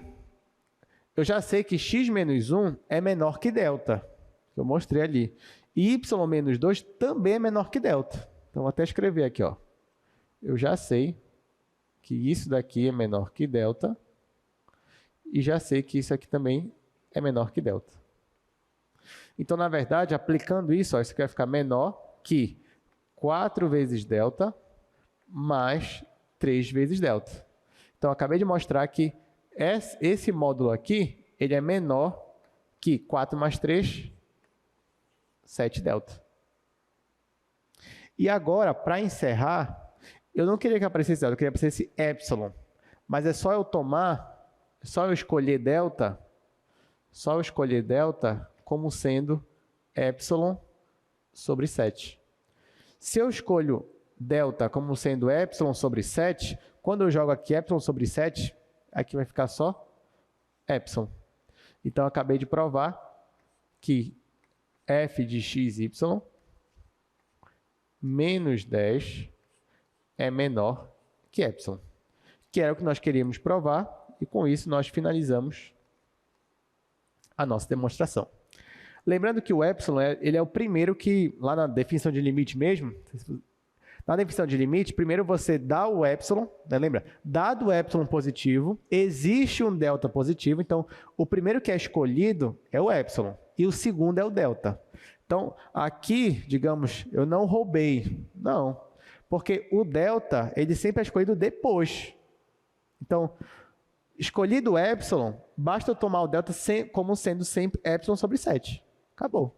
eu já sei que x menos 1 é menor que delta, que eu mostrei ali. E y menos 2 também é menor que delta. Então, vou até escrever aqui, ó. Eu já sei que isso daqui é menor que delta. E já sei que isso aqui também é menor que delta. Então, na verdade, aplicando isso, ó, isso aqui vai ficar menor que 4 vezes delta mais 3 vezes delta. Então, eu acabei de mostrar que esse módulo aqui, ele é menor que 4 mais 3, 7 delta. E agora, para encerrar, eu não queria que aparecesse delta, eu queria que aparecesse epsilon. Mas é só eu escolher delta como sendo epsilon sobre 7. Se eu escolho delta como sendo epsilon sobre 7, quando eu jogo aqui epsilon sobre 7, aqui vai ficar só epsilon. Então, eu acabei de provar que f de xy menos 10 é menor que epsilon, que era o que nós queríamos provar, e com isso nós finalizamos a nossa demonstração. Lembrando que o epsilon ele é o primeiro que, lá na definição de limite mesmo, na definição de limite, primeiro você dá o epsilon, né? Lembra? Dado o epsilon positivo, existe um delta positivo, então o primeiro que é escolhido é o epsilon, e o segundo é o delta. Então, aqui, digamos, eu não roubei, não, porque o delta, ele sempre é escolhido depois. Então, escolhido o epsilon, basta eu tomar o delta como sendo sempre epsilon sobre 7. Acabou.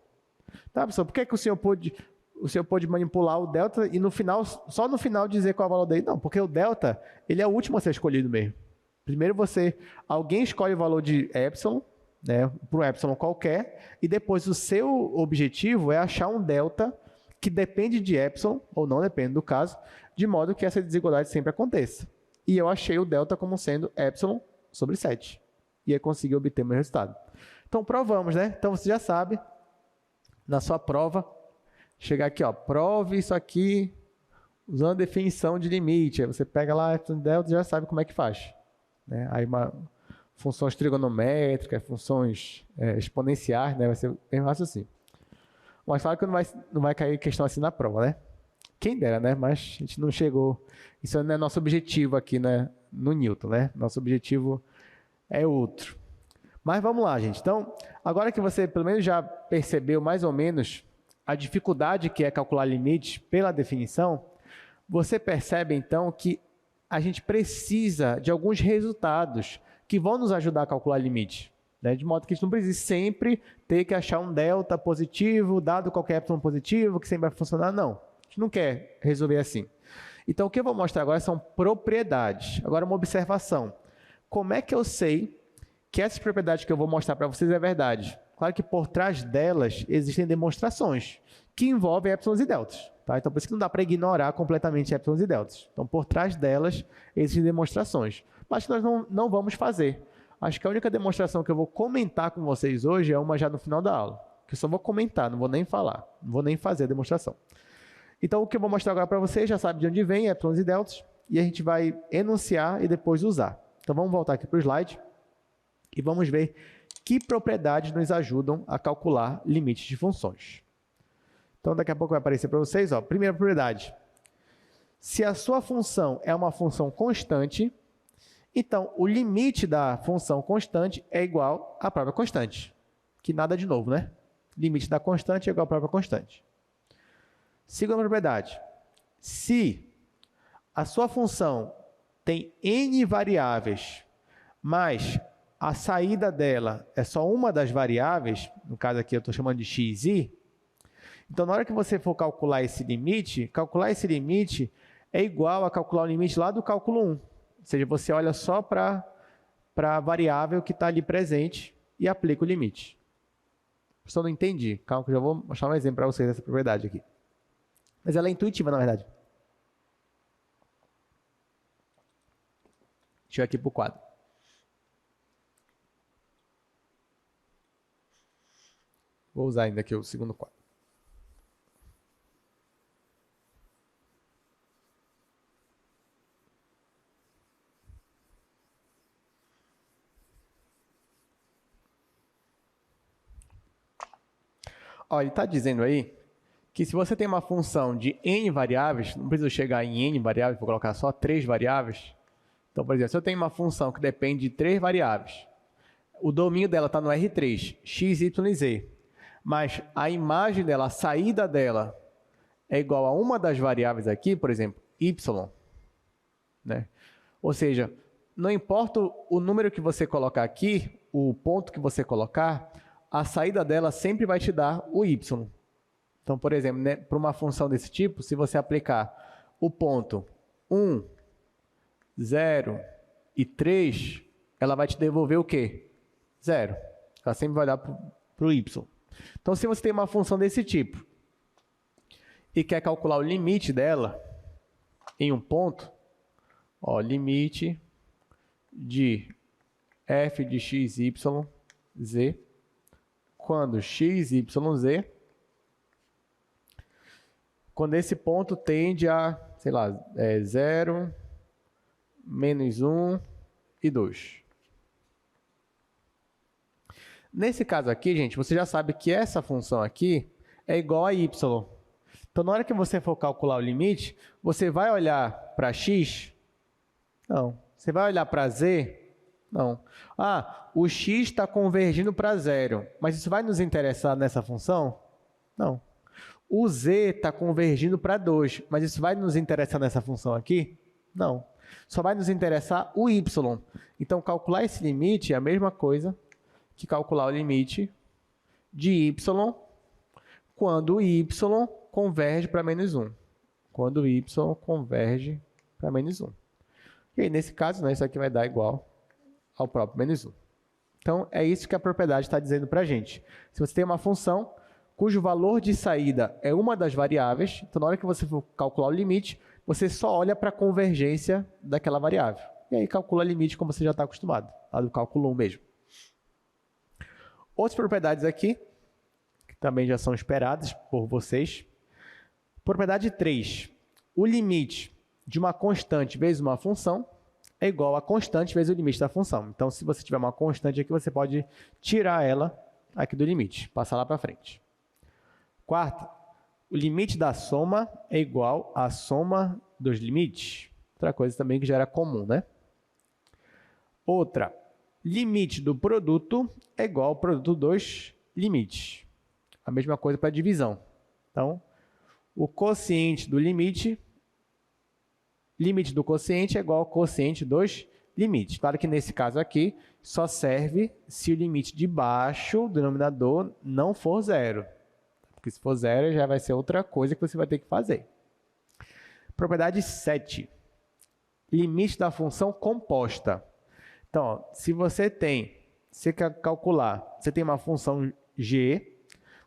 Tá, professor? Por que o senhor pôde manipular o delta e no final, só no final dizer qual é o valor dele? Não, porque o delta, ele é o último a ser escolhido mesmo. Primeiro alguém escolhe o valor de epsilon, né, para um epsilon qualquer, e depois o seu objetivo é achar um delta que depende de epsilon, ou não depende do caso, de modo que essa desigualdade sempre aconteça. E eu achei o delta como sendo epsilon sobre 7. E aí consegui obter meu resultado. Então, provamos, né? Então, você já sabe, na sua prova, chegar aqui, ó, prove isso aqui usando a definição de limite. Aí você pega lá epsilon delta e já sabe como é que faz. Né? Aí, funções trigonométricas, funções exponenciais, né? Vai ser bem fácil assim. Mas claro que não vai cair questão assim na prova, né? Quem dera, né? Mas a gente não chegou. Isso não é nosso objetivo aqui, né? No Newton, né? Nosso objetivo é outro. Mas vamos lá, gente. Então, agora que você pelo menos já percebeu mais ou menos a dificuldade que é calcular limites pela definição, você percebe então que a gente precisa de alguns resultados que vão nos ajudar a calcular limite. Né? De modo que a gente não precisa sempre ter que achar um delta positivo, dado qualquer epsilon positivo, que sempre vai funcionar. Não. A gente não quer resolver assim. Então, o que eu vou mostrar agora são propriedades. Agora, uma observação. Como é que eu sei que essas propriedades que eu vou mostrar para vocês é verdade? Claro que por trás delas existem demonstrações que envolvem epsilons e deltas. Tá? Então, por isso que não dá para ignorar completamente epsilons e deltas. Então, por trás delas existem demonstrações. Mas que nós não vamos fazer. Acho que a única demonstração que eu vou comentar com vocês hoje é uma já no final da aula. Que eu só vou comentar, não vou nem falar. Não vou nem fazer a demonstração. Então, o que eu vou mostrar agora para vocês, já sabe de onde vem, epsilons e deltas, e a gente vai enunciar e depois usar. Então, vamos voltar aqui para o slide e vamos ver que propriedades nos ajudam a calcular limites de funções. Então, daqui a pouco vai aparecer para vocês, ó, primeira propriedade. Se a sua função é uma função constante, então o limite da função constante é igual à própria constante. Que nada de novo, né? Limite da constante é igual à própria constante. Segunda propriedade. Se a sua função tem n variáveis, mas a saída dela é só uma das variáveis, no caso aqui eu estou chamando de xi, então na hora que você for calcular esse limite é igual a calcular o limite lá do cálculo 1. Ou seja, você olha só para a variável que está ali presente e aplica o limite. Só não entendi. Calma que eu já vou mostrar um exemplo para vocês dessa propriedade aqui. Mas ela é intuitiva, na verdade. Deixa eu ir aqui para o quadro. Vou usar ainda aqui o segundo quadro. Ó, ele está dizendo aí que se você tem uma função de n variáveis, não precisa chegar em n variáveis, vou colocar só 3 variáveis. Então, por exemplo, se eu tenho uma função que depende de 3 variáveis, o domínio dela está no R3, x, y e z, mas a imagem dela, a saída dela, é igual a uma das variáveis aqui, por exemplo, y, né? Ou seja, não importa o número que você colocar aqui, o ponto que você colocar, a saída dela sempre vai te dar o y. Então, por exemplo, né, para uma função desse tipo, se você aplicar o ponto 1, 0 e 3, ela vai te devolver o quê? 0. Ela sempre vai dar para o y. Então, se você tem uma função desse tipo e quer calcular o limite dela em um ponto, ó, limite de f de x, y, z, quando x, y, z, quando esse ponto tende a, sei lá, 0, menos 1 e 2. Nesse caso aqui, gente, você já sabe que essa função aqui é igual a y. Então, na hora que você for calcular o limite, você vai olhar para x? Não. Você vai olhar para z? Não. Ah, o x está convergindo para zero, mas isso vai nos interessar nessa função? Não. O z está convergindo para 2, mas isso vai nos interessar nessa função aqui? Não. Só vai nos interessar o y. Então, calcular esse limite é a mesma coisa que calcular o limite de y quando o y converge para menos 1. Quando o y converge para menos 1. E aí, nesse caso, né, isso aqui vai dar igual ao próprio menos 1. Então, é isso que a propriedade está dizendo para a gente. Se você tem uma função cujo valor de saída é uma das variáveis, então, na hora que você for calcular o limite, você só olha para a convergência daquela variável. E aí, calcula o limite como você já está acostumado, lá do cálculo 1 mesmo. Outras propriedades aqui, que também já são esperadas por vocês. Propriedade 3. O limite de uma constante vezes uma função é igual a constante vezes o limite da função. Então, se você tiver uma constante aqui, você pode tirar ela aqui do limite, passar lá para frente. Quarta, o limite da soma é igual à soma dos limites. Outra coisa também que já era comum, né? Outra, limite do produto é igual ao produto dos limites. A mesma coisa para divisão. Então, o quociente do limite do quociente é igual ao quociente dos limites. Claro que nesse caso aqui, só serve se o limite de baixo do denominador não for zero. Porque se for zero, já vai ser outra coisa que você vai ter que fazer. Propriedade 7. Limite da função composta. Então, ó, se você quer calcular, você tem uma função g,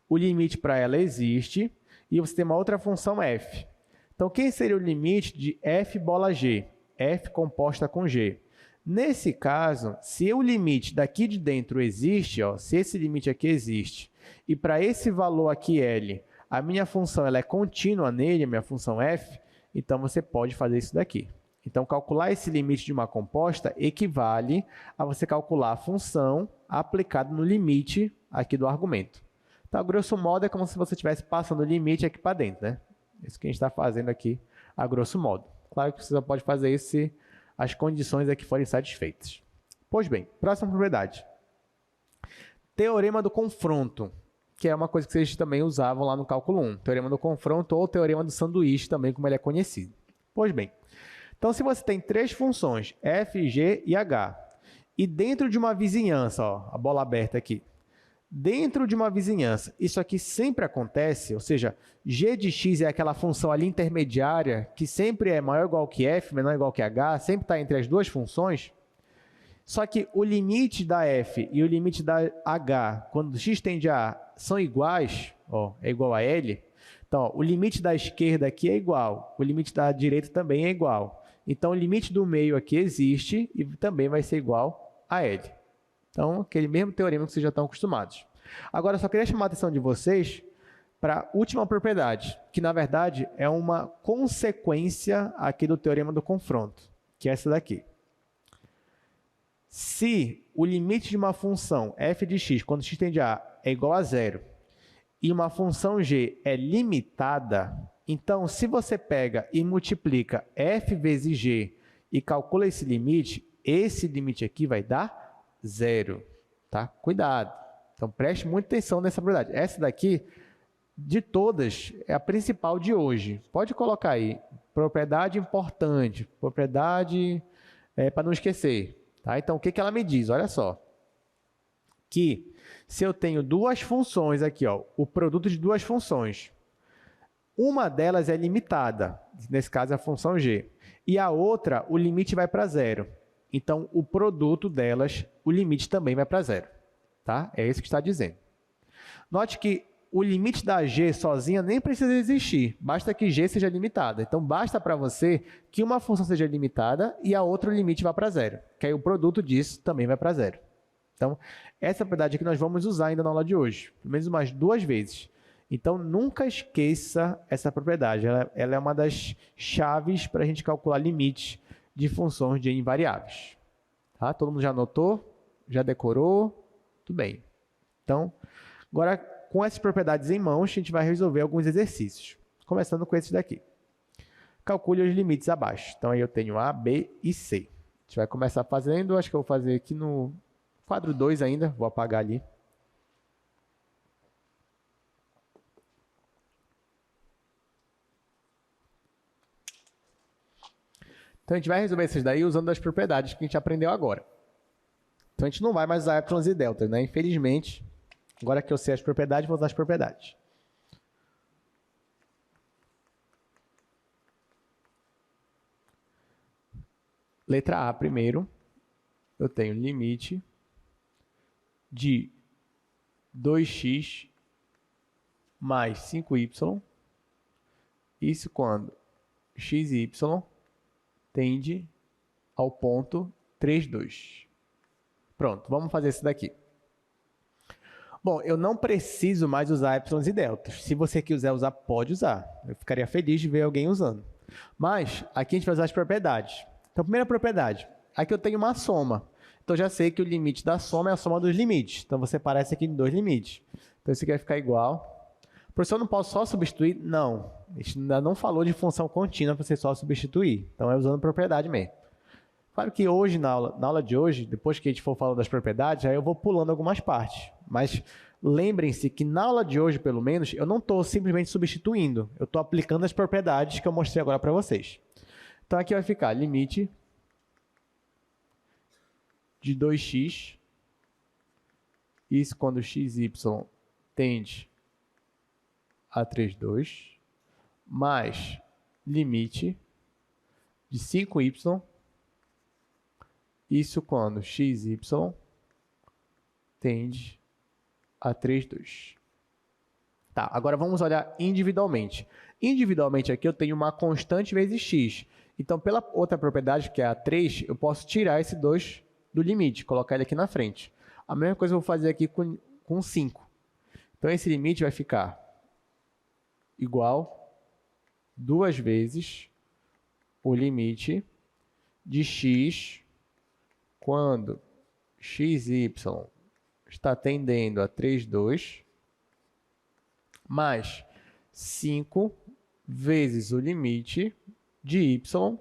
o limite para ela existe, e você tem uma outra função f. Então, quem seria o limite de f bola g? F composta com g. Nesse caso, se o limite daqui de dentro existe, ó, se esse limite aqui existe, e para esse valor aqui, L, a minha função ela é contínua nele, a minha função f, então você pode fazer isso daqui. Então, calcular esse limite de uma composta equivale a você calcular a função aplicada no limite aqui do argumento. Então, grosso modo, é como se você estivesse passando o limite aqui para dentro, né? Isso que a gente está fazendo aqui, a grosso modo. Claro que você só pode fazer isso se as condições aqui forem satisfeitas. Pois bem, próxima propriedade. Teorema do confronto, que é uma coisa que vocês também usavam lá no cálculo 1. Teorema do confronto ou teorema do sanduíche, também como ele é conhecido. Pois bem, então se você tem três funções, f, g e h, e dentro de uma vizinhança, ó, a bola aberta aqui, dentro de uma vizinhança, isso aqui sempre acontece, ou seja, g de x é aquela função ali intermediária que sempre é maior ou igual que f, menor ou igual que h, sempre está entre as duas funções. Só que o limite da f e o limite da h, quando x tende a a, são iguais, ó, é igual a L, então ó, o limite da esquerda aqui é igual, o limite da direita também é igual. Então, o limite do meio aqui existe e também vai ser igual a L. Então, aquele mesmo teorema que vocês já estão acostumados. Agora, eu só queria chamar a atenção de vocês para a última propriedade, que, na verdade, é uma consequência aqui do teorema do confronto, que é essa daqui. Se o limite de uma função f de x, quando x tende a a, é igual a zero, e uma função g é limitada, então, se você pega e multiplica f vezes g e calcula esse limite aqui vai dar zero, tá? Cuidado. Então, preste muita atenção nessa propriedade. Essa daqui, de todas, é a principal de hoje. Pode colocar aí, propriedade importante, propriedade para não esquecer. Tá? Então, o que ela me diz? Olha só. Que se eu tenho duas funções aqui, ó, o produto de duas funções, uma delas é limitada, nesse caso a função g, e a outra, o limite vai para zero. Então, o produto delas, o limite também vai para zero. Tá? É isso que está dizendo. Note que o limite da g sozinha nem precisa existir, basta que g seja limitada. Então, basta para você que uma função seja limitada e a outra o limite vá para zero, que aí o produto disso também vai para zero. Então, essa propriedade aqui nós vamos usar ainda na aula de hoje, pelo menos umas 2 vezes. Então, nunca esqueça essa propriedade, ela é uma das chaves para a gente calcular limites de funções de n variáveis. Tá? Todo mundo já anotou? Já decorou? Tudo bem. Então, agora, com essas propriedades em mãos, a gente vai resolver alguns exercícios. Começando com esse daqui. Calcule os limites abaixo. Então, aí eu tenho A, B e C. A gente vai começar fazendo, acho que eu vou fazer aqui no quadro 2 ainda, vou apagar ali. Então, a gente vai resolver esses daí usando as propriedades que a gente aprendeu agora. Então, a gente não vai mais usar epsilons e deltas, né? Infelizmente, agora que eu sei as propriedades, vou usar as propriedades. Letra A primeiro, eu tenho limite de 2x mais 5y, isso quando x e y tende ao ponto 3, 2. Pronto, vamos fazer isso daqui. Bom, eu não preciso mais usar epsilons e deltas. Se você quiser usar, pode usar. Eu ficaria feliz de ver alguém usando. Mas aqui a gente vai usar as propriedades. Então, primeira propriedade. Aqui eu tenho uma soma. Então, eu já sei que o limite da soma é a soma dos limites. Então, você parece aqui em dois limites. Então, isso aqui vai ficar igual. Professor, eu não posso só substituir? Não. A gente ainda não falou de função contínua para você só substituir. Então, é usando propriedade mesmo. Claro que hoje, na aula de hoje, depois que a gente for falando das propriedades, aí eu vou pulando algumas partes. Mas lembrem-se que na aula de hoje, pelo menos, eu não estou simplesmente substituindo. Eu estou aplicando as propriedades que eu mostrei agora para vocês. Então, aqui vai ficar limite de 2x, isso quando x e y tende a 3, 2, mais limite de 5y, isso quando x e y tende a 3, 2. Tá, agora vamos olhar individualmente. Individualmente aqui eu tenho uma constante vezes x. Então, pela outra propriedade, que é a 3, eu posso tirar esse 2 do limite, colocar ele aqui na frente. A mesma coisa eu vou fazer aqui com 5. Então, esse limite vai ficar igual 2 vezes o limite de x quando x e y está tendendo a 3, 2, mais 5 vezes o limite de y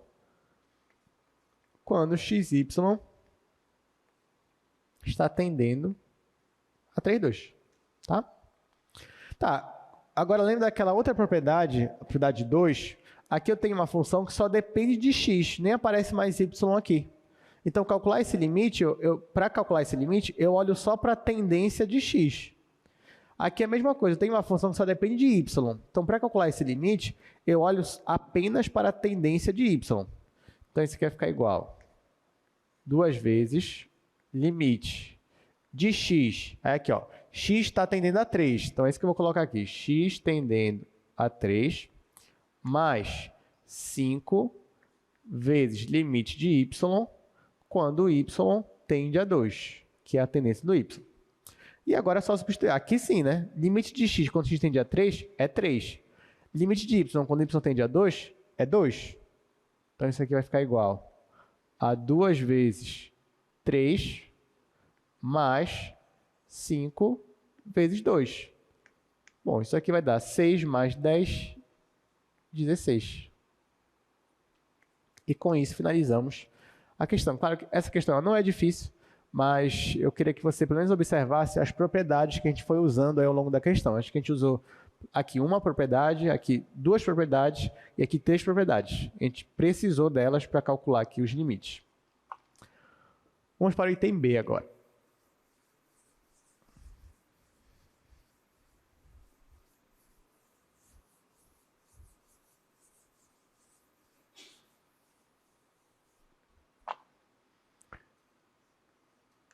quando x e y está tendendo a 3, 2. Tá? Tá. Agora, lembra daquela outra propriedade, a propriedade 2? Aqui eu tenho uma função que só depende de x, nem aparece mais y aqui. Então, calcular esse limite, para calcular esse limite, eu olho só para a tendência de x. Aqui é a mesma coisa, eu tenho uma função que só depende de y. Então, para calcular esse limite, eu olho apenas para a tendência de y. Então, isso aqui vai ficar igual 2 vezes limite de x. Aí aqui, ó, x está tendendo a 3. Então, é isso que eu vou colocar aqui. X tendendo a 3 mais 5 vezes limite de y quando o y tende a 2, que é a tendência do y. E agora é só substituir. Aqui sim, né? Limite de x quando x tende a 3 é 3. Limite de y quando y tende a 2 é 2. Então, isso aqui vai ficar igual a 2 vezes 3 mais 5 vezes 2. Bom, isso aqui vai dar 6 mais 10, 16. E com isso finalizamos a questão. Claro que essa questão não é difícil, mas eu queria que você pelo menos observasse as propriedades que a gente foi usando aí ao longo da questão. Acho que a gente usou aqui uma propriedade, aqui duas propriedades e aqui 3 propriedades. A gente precisou delas para calcular aqui os limites. Vamos para o item B agora.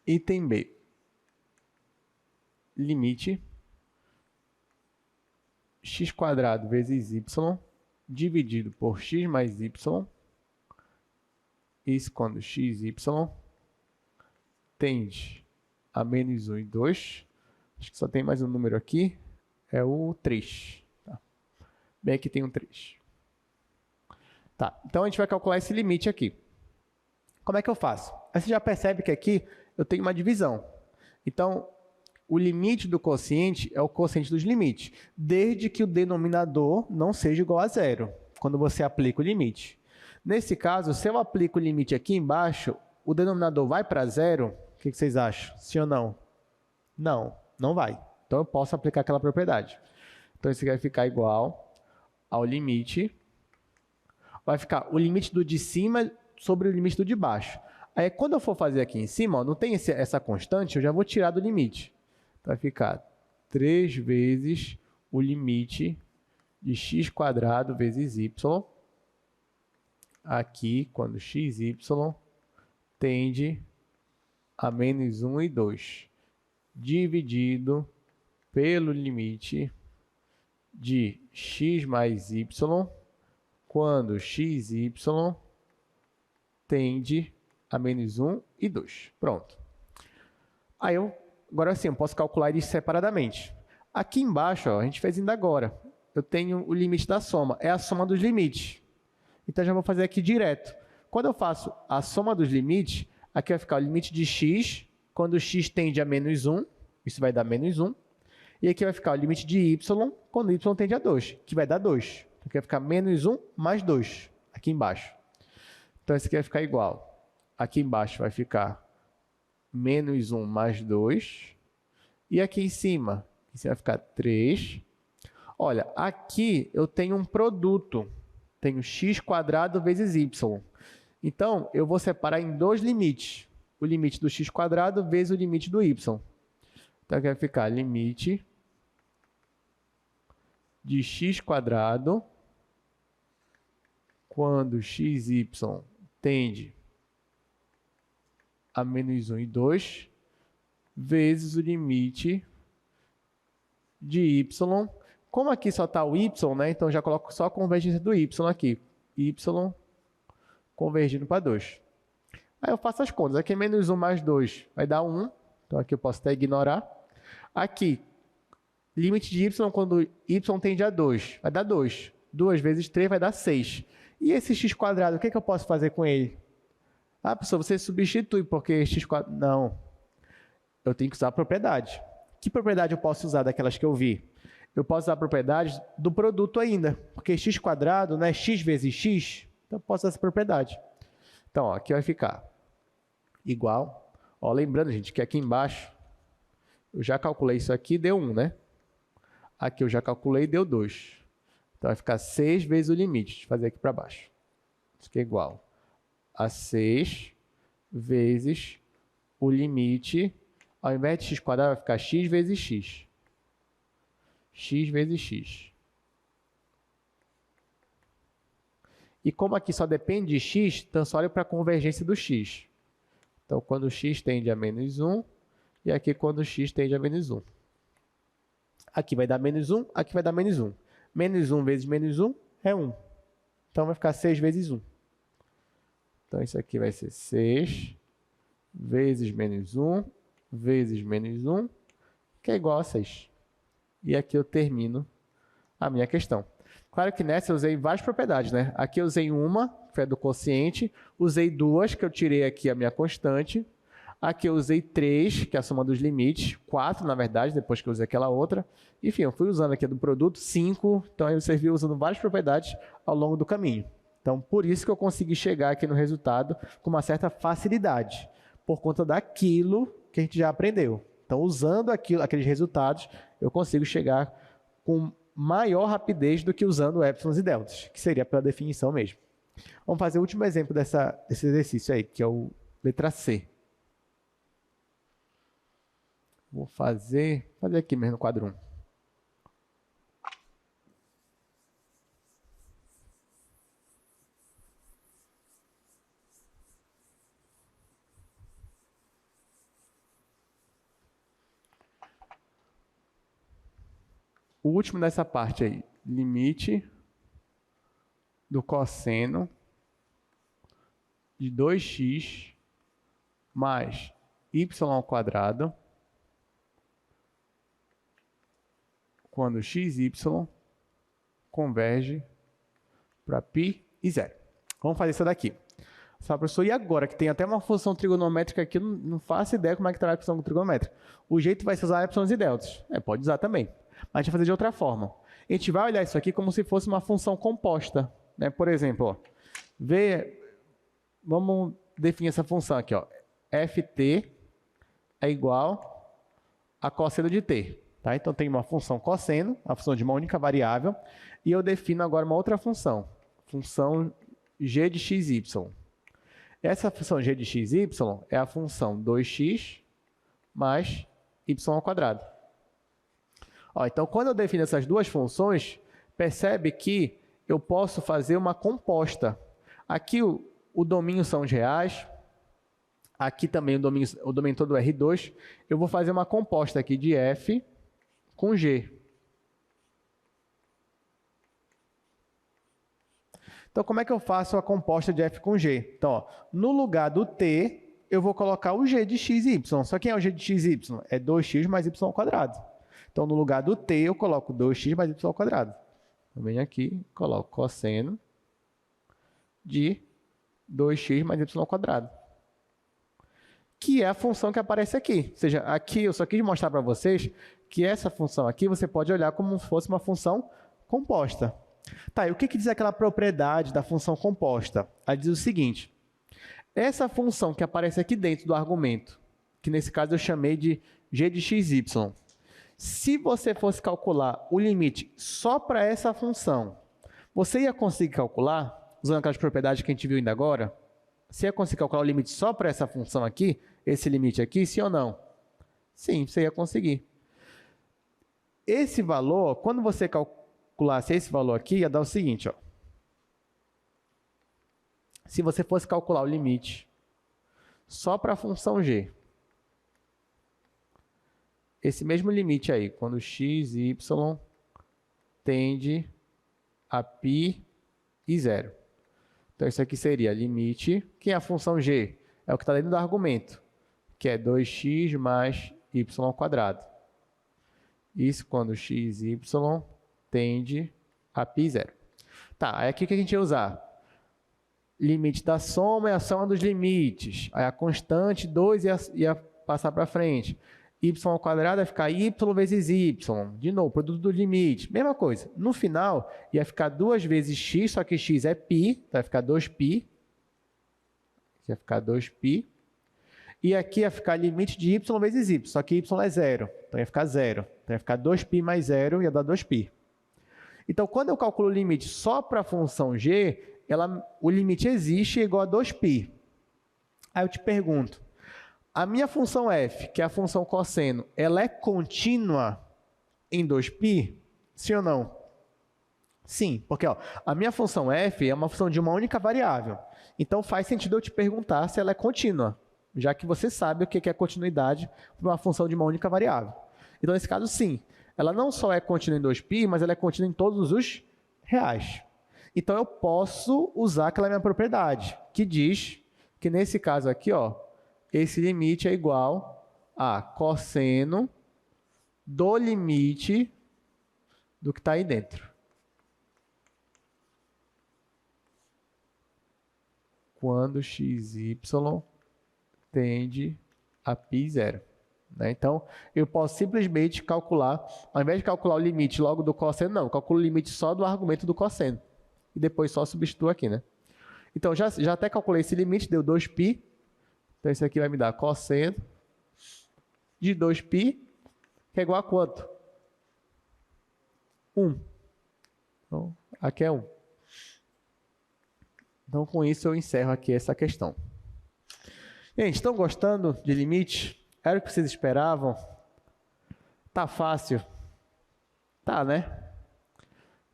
Item B. Limite x² vezes y dividido por x mais y. Isso quando x e y tende a menos 1 e 2. Acho que só tem mais um número aqui. É o 3. Tá? Bem, aqui tem um 3. Tá, então a gente vai calcular esse limite aqui. Como é que eu faço? Aí você já percebe que aqui eu tenho uma divisão. Então, o limite do quociente é o quociente dos limites, desde que o denominador não seja igual a zero, quando você aplica o limite. Nesse caso, se eu aplico o limite aqui embaixo, o denominador vai para zero? O que vocês acham? Sim ou não? Não, não vai. Então, eu posso aplicar aquela propriedade. Então, isso aqui vai ficar igual ao limite. Vai ficar o limite do de cima sobre o limite do de baixo. Aí, quando eu for fazer aqui em cima, ó, não tem essa constante, eu já vou tirar do limite. Vai ficar 3 vezes o limite de x² vezes y, aqui, quando xy tende a menos 1 e 2, dividido pelo limite de x mais y, quando xy tende a menos 1 e 2. Pronto. Aí agora sim, eu posso calcular isso separadamente. Aqui embaixo, ó, a gente fez ainda agora. Eu tenho o limite da soma. É a soma dos limites. Então, já vou fazer aqui direto. Quando eu faço a soma dos limites, aqui vai ficar o limite de x, quando x tende a menos 1, isso vai dar menos 1. E aqui vai ficar o limite de y, quando y tende a 2, que vai dar 2. Então, aqui vai ficar menos 1 mais 2, aqui embaixo. Então, esse aqui vai ficar igual. Aqui embaixo vai ficar menos 1 mais 2. E aqui em cima vai ficar 3. Olha, aqui eu tenho um produto. Tenho x² vezes y. Então, eu vou separar em dois limites. O limite do x² vezes o limite do y. Então, aqui vai ficar limite de x² quando xy tende a menos 1 e 2, vezes o limite de y. Como aqui só está o y, né? Então já coloco só a convergência do y aqui. Y convergindo para 2. Aí eu faço as contas. Aqui menos 1 mais 2 vai dar 1. Então aqui eu posso até ignorar. Aqui, limite de y quando y tende a 2 vai dar 2. 2 vezes 3 vai dar 6. E esse x², o que eu posso fazer com ele? Ah, professor, você substitui porque x²... Não. Eu tenho que usar a propriedade. Que propriedade eu posso usar daquelas que eu vi? Eu posso usar a propriedade do produto ainda, porque x² não é x vezes x, então eu posso usar essa propriedade. Então, ó, aqui vai ficar igual. Ó, lembrando, gente, que aqui embaixo eu já calculei isso aqui, deu 1, né? Aqui eu já calculei, deu 2. Então vai ficar 6 vezes o limite. Deixa eu fazer aqui para baixo. Isso aqui é igual a 6 vezes o limite, ao invés de x² vai ficar x vezes x. X vezes x. E como aqui só depende de x, então só olha para a convergência do x. Então, quando x tende a menos 1, e aqui quando x tende a menos 1. Aqui vai dar menos 1, aqui vai dar menos 1. Menos 1 vezes menos 1 é 1. Então, vai ficar 6 vezes 1. Então, isso aqui vai ser 6 vezes menos 1 vezes menos 1, que é igual a 6. E aqui eu termino a minha questão. Claro que nessa eu usei várias propriedades, né? Aqui eu usei uma, que foi a do quociente. Usei duas, que eu tirei aqui a minha constante. Aqui eu usei 3, que é a soma dos limites. 4, na verdade, depois que eu usei aquela outra. Enfim, eu fui usando aqui a do produto. 5, então eu servi usando várias propriedades ao longo do caminho. Então, por isso que eu consegui chegar aqui no resultado com uma certa facilidade, por conta daquilo que a gente já aprendeu. Então, usando aqueles resultados, eu consigo chegar com maior rapidez do que usando épsilons e deltas, que seria pela definição mesmo. Vamos fazer o último exemplo desse exercício aí, que é o letra C. Vou fazer aqui mesmo no quadro 1. O último dessa parte aí, limite do cosseno de 2x mais y ao quadrado quando xy converge para π e 0. Vamos fazer isso daqui. Você fala, professor, e agora? Que tem até uma função trigonométrica aqui, eu não faço ideia como é que trabalha a função trigonométrica. O jeito vai ser usar epsilons e deltas. Pode usar também. Mas a gente vai fazer de outra forma. A gente vai olhar isso aqui como se fosse uma função composta. Né? Por exemplo, ó, vamos definir essa função aqui. Ó. ft é igual a cosseno de t. Tá? Então, tem uma função cosseno, a função de uma única variável, e eu defino agora uma outra função g de xy. Essa função g de xy é a função 2x mais y ao quadrado. Ó, então, quando eu defino essas duas funções, percebe que eu posso fazer uma composta. Aqui o domínio são os reais, aqui também o domínio todo é R2. Eu vou fazer uma composta aqui de f com g. Então, como é que eu faço a composta de f com g? Então, ó, no lugar do t, eu vou colocar o g de x e y. Só quem é o g de x e y? É 2x mais y ao quadrado. Então, no lugar do t, eu coloco 2x mais y ao quadrado. Eu venho aqui, coloco cosseno de 2x mais y ao quadrado. Que é a função que aparece aqui. Ou seja, aqui eu só quis mostrar para vocês que essa função aqui você pode olhar como se fosse uma função composta. Tá, e o que diz aquela propriedade da função composta? Ela diz o seguinte: essa função que aparece aqui dentro do argumento, que nesse caso eu chamei de g de xy, se você fosse calcular o limite só para essa função, você ia conseguir calcular, usando aquelas propriedades que a gente viu ainda agora? Você ia conseguir calcular o limite só para essa função aqui, esse limite aqui, sim ou não? Sim, você ia conseguir. Esse valor, quando você calculasse esse valor aqui, ia dar o seguinte, ó. Se você fosse calcular o limite só para a função g, esse mesmo limite aí, quando x e y tende a π e 0. Então, isso aqui seria limite. Quem é a função g? É o que está dentro do argumento, que é 2x mais y ao quadrado. Isso quando x e y tende a π e 0. Tá, aí aqui o que a gente ia usar? Limite da soma é a soma dos limites. Aí a constante 2 ia passar para frente. Y ao quadrado vai ficar y vezes y. De novo, produto do limite. Mesma coisa. No final, ia ficar 2 vezes x, só que x é π. Vai ficar 2π. Ia ficar 2π. E aqui ia ficar limite de y vezes y. Só que y é 0. Então ia ficar 0. Então ia ficar 2π mais 0 ia dar 2π. Então, quando eu calculo o limite só para a função g, o limite existe igual a 2π. Aí eu te pergunto, a minha função f, que é a função cosseno, ela é contínua em 2π? Sim ou não? Sim, porque ó, a minha função f é uma função de uma única variável. Então faz sentido eu te perguntar se ela é contínua, já que você sabe o que é continuidade para uma função de uma única variável. Então, nesse caso, sim. Ela não só é contínua em 2π, mas ela é contínua em todos os reais. Então, eu posso usar aquela minha propriedade, que diz que, nesse caso aqui, ó, esse limite é igual a cosseno do limite do que está aí dentro. Quando xy tende a π0. Né? Então, eu posso simplesmente calcular, ao invés de calcular o limite logo do cosseno, não, eu calculo o limite só do argumento do cosseno. E depois só substituo aqui, né? Então, já até calculei esse limite, deu 2π. Então, isso aqui vai me dar cosseno de 2π, que é igual a quanto? 1. Então, aqui é 1. Então, com isso, eu encerro aqui essa questão. Gente, estão gostando de limite? Era o que vocês esperavam? Tá fácil? Tá, né?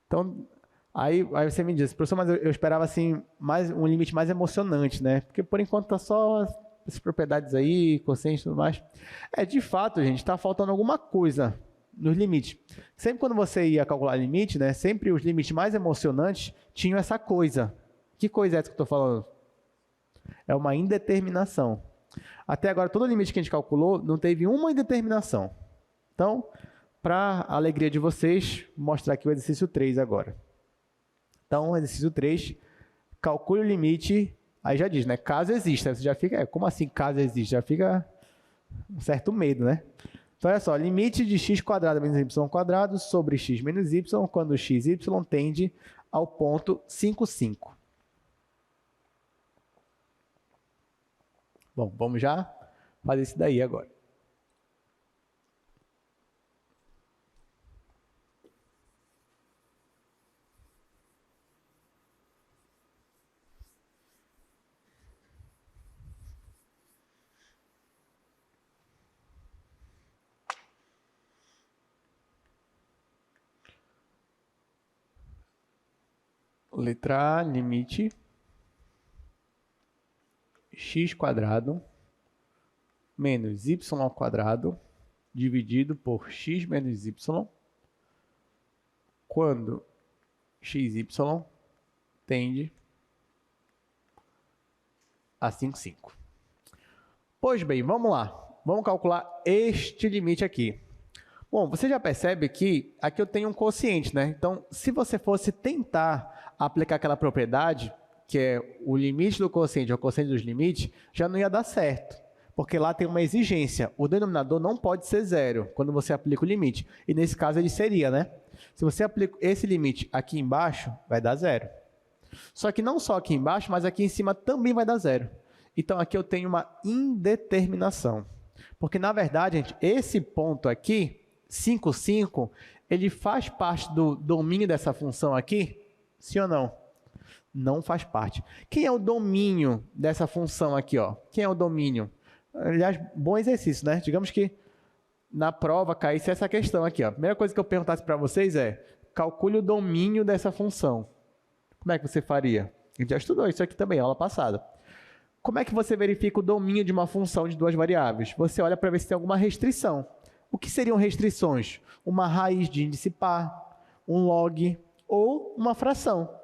Então, aí você me diz, professor, mas eu esperava assim, um limite mais emocionante, né? Porque por enquanto tá só essas propriedades aí, cosseno e tudo mais. De fato, gente, tá faltando alguma coisa nos limites. Sempre quando você ia calcular limite, né? Sempre os limites mais emocionantes tinham essa coisa. Que coisa é essa que eu estou falando? É uma indeterminação. Até agora, todo limite que a gente calculou não teve uma indeterminação. Então, para a alegria de vocês, vou mostrar aqui o exercício 3 agora. Então, exercício 3, calcule o limite Aí já diz, né? Caso exista. Você já fica, como assim caso existe? Já fica um certo medo, né? Então, olha só, limite de x² menos y² sobre x menos y, quando x e y tende ao ponto 5, 5. Bom, vamos já fazer isso daí agora. Letra A, limite x² menos y² dividido por x menos y, quando x e y tende a 5, 5. Pois bem, vamos lá. Vamos calcular este limite aqui. Bom, você já percebe que aqui eu tenho um quociente, né? Então, se você fosse tentar aplicar aquela propriedade, que é o limite do quociente ou o quociente dos limites, já não ia dar certo, porque lá tem uma exigência. O denominador não pode ser zero quando você aplica o limite. E nesse caso ele seria, né? Se você aplica esse limite aqui embaixo, vai dar zero. Só que não só aqui embaixo, mas aqui em cima também vai dar zero. Então aqui eu tenho uma indeterminação. Porque na verdade, gente, esse ponto aqui, 5, 5, ele faz parte do domínio dessa função aqui? Sim ou não? Não faz parte. Quem é o domínio dessa função aqui, ó? Quem é o domínio? Aliás, bom exercício, né? Digamos que na prova caísse essa questão aqui, ó. A primeira coisa que eu perguntasse para vocês é: calcule o domínio dessa função. Como é que você faria? A gente já estudou isso aqui também, aula passada. Como é que você verifica o domínio de uma função de duas variáveis? Você olha para ver se tem alguma restrição. O que seriam restrições? Uma raiz de índice par, um log ou uma fração.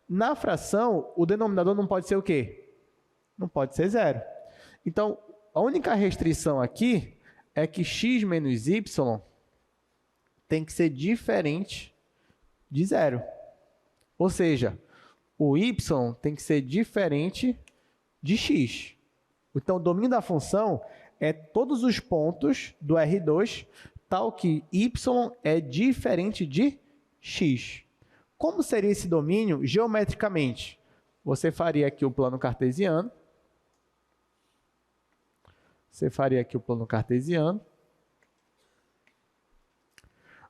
Na fração, o denominador não pode ser o quê? Não pode ser zero. Então, a única restrição aqui é que x menos y tem que ser diferente de zero. Ou seja, o y tem que ser diferente de x. Então, o domínio da função é todos os pontos do R2, tal que y é diferente de x. Como seria esse domínio geometricamente? Você faria aqui o plano cartesiano.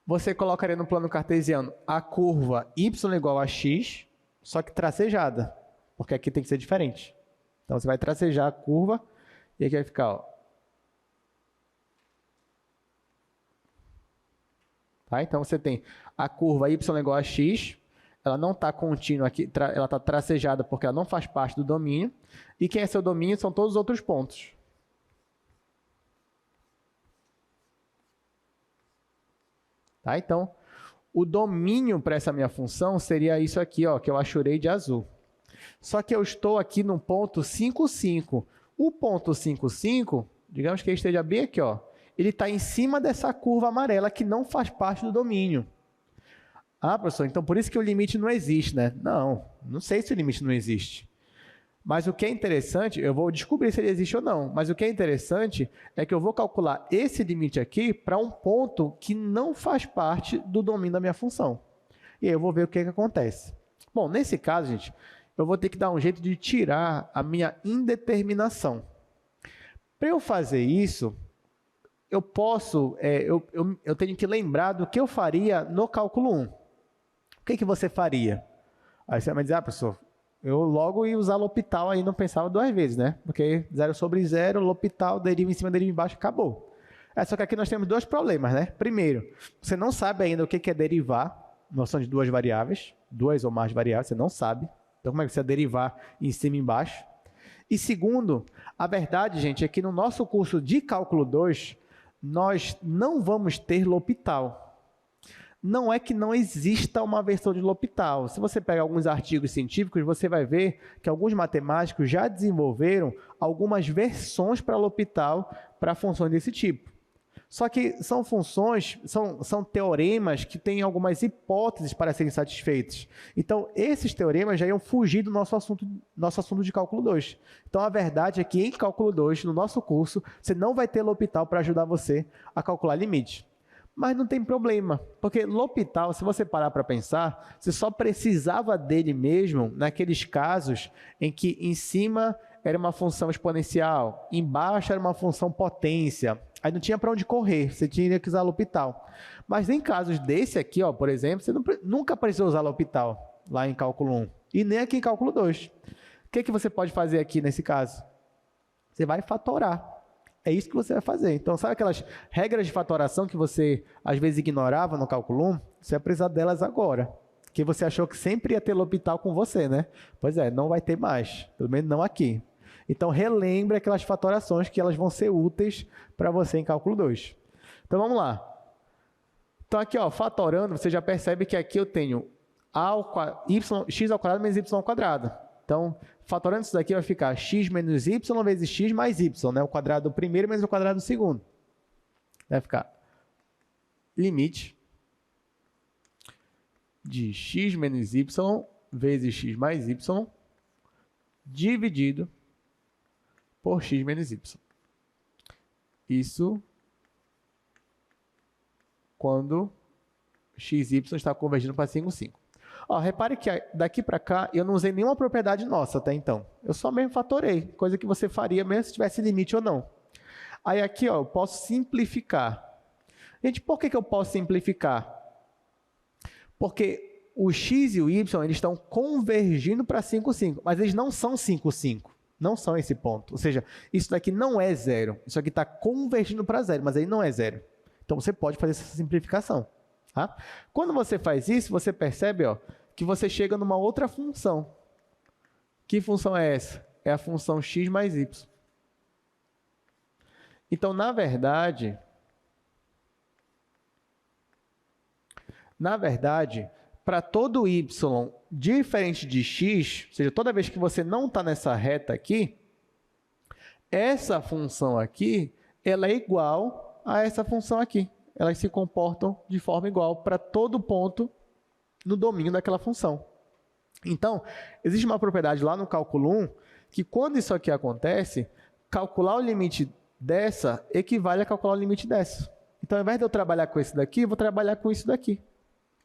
Você colocaria no plano cartesiano a curva y igual a x, só que tracejada, porque aqui tem que ser diferente. Então, você vai tracejar a curva e aqui vai ficar, ó. Tá? Então, você tem a curva y igual a x, ela não está contínua aqui, ela está tracejada porque ela não faz parte do domínio. E quem é seu domínio são todos os outros pontos. Tá? Então, o domínio para essa minha função seria isso aqui, ó, que eu achurei de azul. Só que eu estou aqui no ponto 5, 5. O ponto 5, 5, digamos que ele esteja bem aqui, ó, ele está em cima dessa curva amarela que não faz parte do domínio. Ah, professor, então por isso que o limite não existe, né? Não sei se o limite não existe. Mas o que é interessante, eu vou descobrir se ele existe ou não, mas o que é interessante é que eu vou calcular esse limite aqui para um ponto que não faz parte do domínio da minha função. E aí eu vou ver o que acontece. Bom, nesse caso, gente, eu vou ter que dar um jeito de tirar a minha indeterminação. Para eu fazer isso, eu posso, eu tenho que lembrar do que eu faria no cálculo 1. O que você faria? Aí você vai dizer, professor, eu logo ia usar L'Hopital aí, não pensava duas vezes, né? Porque 0 sobre 0, L'Hopital, deriva em cima, deriva embaixo, acabou. Só que aqui nós temos dois problemas, né? Primeiro, você não sabe ainda o que é derivar, noção de duas variáveis, duas ou mais variáveis, você não sabe. Então, como é que você vai derivar em cima e embaixo? E segundo, a verdade, gente, é que no nosso curso de cálculo 2, nós não vamos ter L'Hopital. Não é que não exista uma versão de L'Hopital. Se você pegar alguns artigos científicos, você vai ver que alguns matemáticos já desenvolveram algumas versões para L'Hopital para funções desse tipo. Só que são funções, são teoremas que têm algumas hipóteses para serem satisfeitos. Então, esses teoremas já iam fugir do nosso assunto de cálculo 2. Então, a verdade é que em cálculo 2, no nosso curso, você não vai ter L'Hopital para ajudar você a calcular limite. Mas não tem problema, porque L'Hopital, se você parar para pensar, você só precisava dele mesmo naqueles casos em que em cima era uma função exponencial, embaixo era uma função potência. Aí não tinha para onde correr, você tinha que usar L'Hopital. Mas em casos desse aqui, ó, por exemplo, você nunca precisou usar L'Hopital lá em cálculo 1 e nem aqui em cálculo 2. O que você pode fazer aqui nesse caso? Você vai fatorar. É isso que você vai fazer. Então, sabe aquelas regras de fatoração que você às vezes ignorava no cálculo 1? Você vai precisar delas agora. Que você achou que sempre ia ter L'Hopital com você, né? Pois é, não vai ter mais. Pelo menos não aqui. Então, relembre aquelas fatorações que elas vão ser úteis para você em cálculo 2. Então, vamos lá. Então, aqui, ó, fatorando, você já percebe que aqui eu tenho x ao quadrado menos y ao quadrado. Então, fatorando isso daqui vai ficar x menos y vezes x mais y, né? O quadrado do primeiro menos o quadrado do segundo. Vai ficar limite de x menos y vezes x mais y dividido por x menos y. Isso quando x e y está convergindo para 5, 5. Ó, repare que daqui para cá eu não usei nenhuma propriedade nossa até então. Eu só mesmo fatorei, coisa que você faria mesmo se tivesse limite ou não. Aí aqui, ó, eu posso simplificar. Gente, por que eu posso simplificar? Porque o x e o y eles estão convergindo para 5, 5, mas eles não são 5, 5. Não são esse ponto. Ou seja, isso daqui não é zero. Isso aqui está convergindo para zero, mas aí não é zero. Então, você pode fazer essa simplificação. Tá? Quando você faz isso, você percebe ó, que você chega numa outra função. Que função é essa? É a função x mais y. Então, na verdade, para todo y diferente de x, ou seja, toda vez que você não está nessa reta aqui, essa função aqui, ela é igual a essa função aqui. Elas se comportam de forma igual para todo ponto no domínio daquela função. Então, existe uma propriedade lá no cálculo 1, que quando isso aqui acontece, calcular o limite dessa equivale a calcular o limite dessa. Então, ao invés de eu trabalhar com esse daqui, eu vou trabalhar com isso daqui.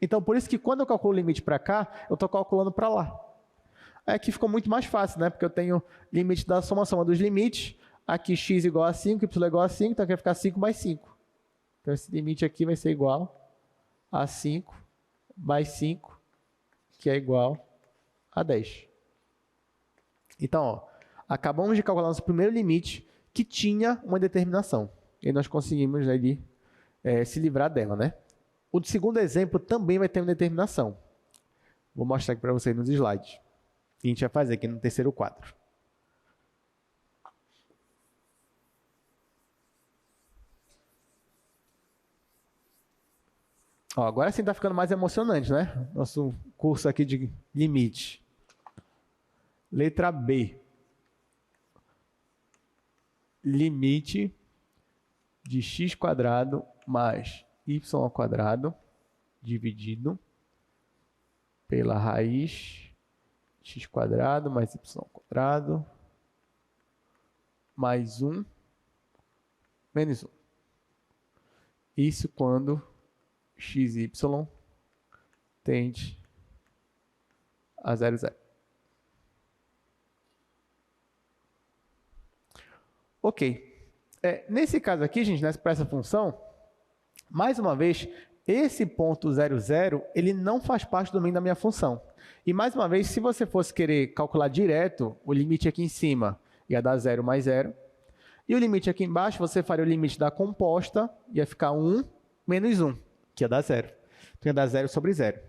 Então, por isso que quando eu calculo o limite para cá, eu estou calculando para lá. Aqui ficou muito mais fácil, né? Porque eu tenho limite da soma dos limites. Aqui x igual a 5, y igual a 5, então aqui vai ficar 5 mais 5. Então, esse limite aqui vai ser igual a 5 mais 5, que é igual a 10. Então, ó, acabamos de calcular nosso primeiro limite, que tinha uma determinação. E nós conseguimos ali, se livrar dela, né? O segundo exemplo também vai ter uma determinação. Vou mostrar aqui para vocês nos slides. E a gente vai fazer aqui no terceiro quadro. Ó, agora sim está ficando mais emocionante, né? Nosso curso aqui de limite. Letra B. Limite de x² mais y² dividido pela raiz x² mais y² mais 1 menos 1. Isso quando x e y tende a 0, 0. Ok. Nesse caso aqui, gente, para essa função, mais uma vez, esse ponto 0, 0, ele não faz parte do domínio da minha função. E mais uma vez, se você fosse querer calcular direto, o limite aqui em cima ia dar 0 mais 0. E o limite aqui embaixo, você faria o limite da composta, ia ficar 1 menos 1, que ia dar 0. Então ia dar 0 sobre 0.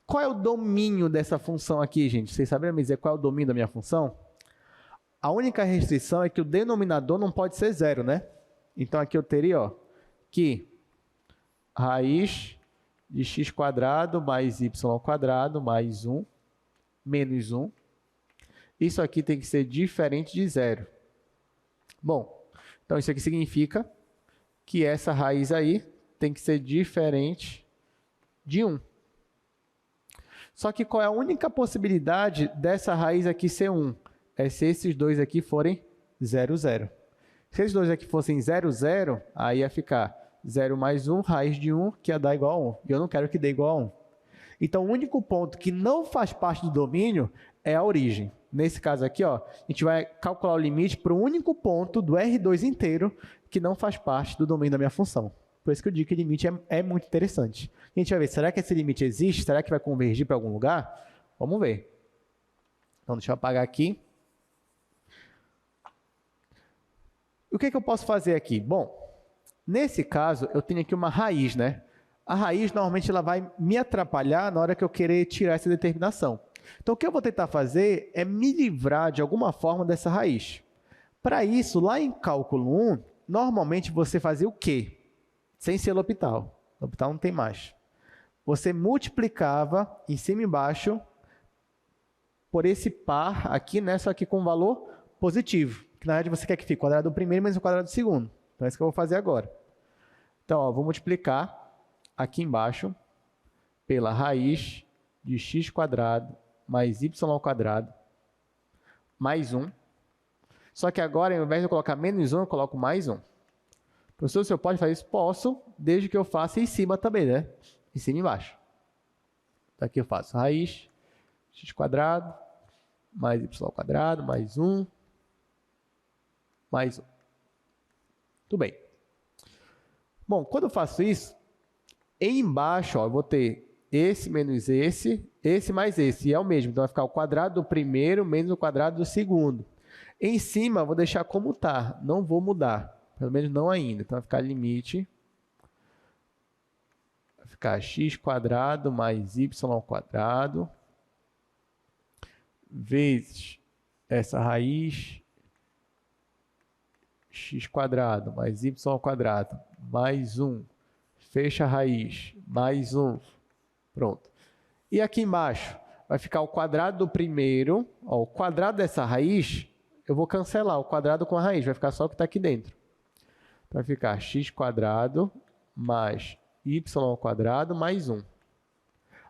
Qual é o domínio dessa função aqui, gente? Vocês sabem me dizer qual é o domínio da minha função? A única restrição é que o denominador não pode ser 0, né? Então aqui eu teria ó, que raiz de x² mais y² mais 1 menos 1. Isso aqui tem que ser diferente de 0. Bom, então isso aqui significa que essa raiz aí tem que ser diferente de 1. Só que qual é a única possibilidade dessa raiz aqui ser 1? É se esses dois aqui forem 0, 0. Se esses dois aqui fossem 0, 0, aí ia ficar 0 mais 1, raiz de 1, que ia dar igual a 1. E eu não quero que dê igual a 1. Então, o único ponto que não faz parte do domínio é a origem. Nesse caso aqui, ó, a gente vai calcular o limite para o único ponto do R2 inteiro que não faz parte do domínio da minha função. Por isso que eu digo que o limite é muito interessante. A gente vai ver, será que esse limite existe? Será que vai convergir para algum lugar? Vamos ver. Então, deixa eu apagar aqui. O que eu posso fazer aqui? Bom, nesse caso, eu tenho aqui uma raiz, né? A raiz, normalmente, ela vai me atrapalhar na hora que eu querer tirar essa determinação. Então, o que eu vou tentar fazer é me livrar, de alguma forma, dessa raiz. Para isso, lá em cálculo 1, normalmente você fazia o quê? Sem ser L'Hopital. L'Hopital não tem mais. Você multiplicava em cima e embaixo por esse par aqui, né? Só que com valor positivo. Que na verdade você quer que fique o quadrado do primeiro menos o quadrado do segundo. Então é isso que eu vou fazer agora. Então, ó, vou multiplicar aqui embaixo pela raiz de x² mais y² mais 1. Só que agora, ao invés de eu colocar menos 1, eu coloco mais 1. Professor, o senhor pode fazer isso? Posso, desde que eu faça em cima também, né? Em cima e embaixo. Então, aqui eu faço raiz x² mais y² mais 1 mais 1. Tudo bem. Bom, quando eu faço isso, embaixo, ó, eu vou ter esse menos esse mais esse. E é o mesmo. Então, vai ficar o quadrado do primeiro menos o quadrado do segundo. Em cima, eu vou deixar como está. Não vou mudar. Pelo menos não ainda. Então, vai ficar limite. Vai ficar x² mais y² vezes essa raiz x² mais y² mais 1. Fecha a raiz. Mais 1. Pronto. E aqui embaixo vai ficar o quadrado do primeiro. Ó, o quadrado dessa raiz, eu vou cancelar o quadrado com a raiz. Vai ficar só o que está aqui dentro. Vai ficar x² mais y² mais 1.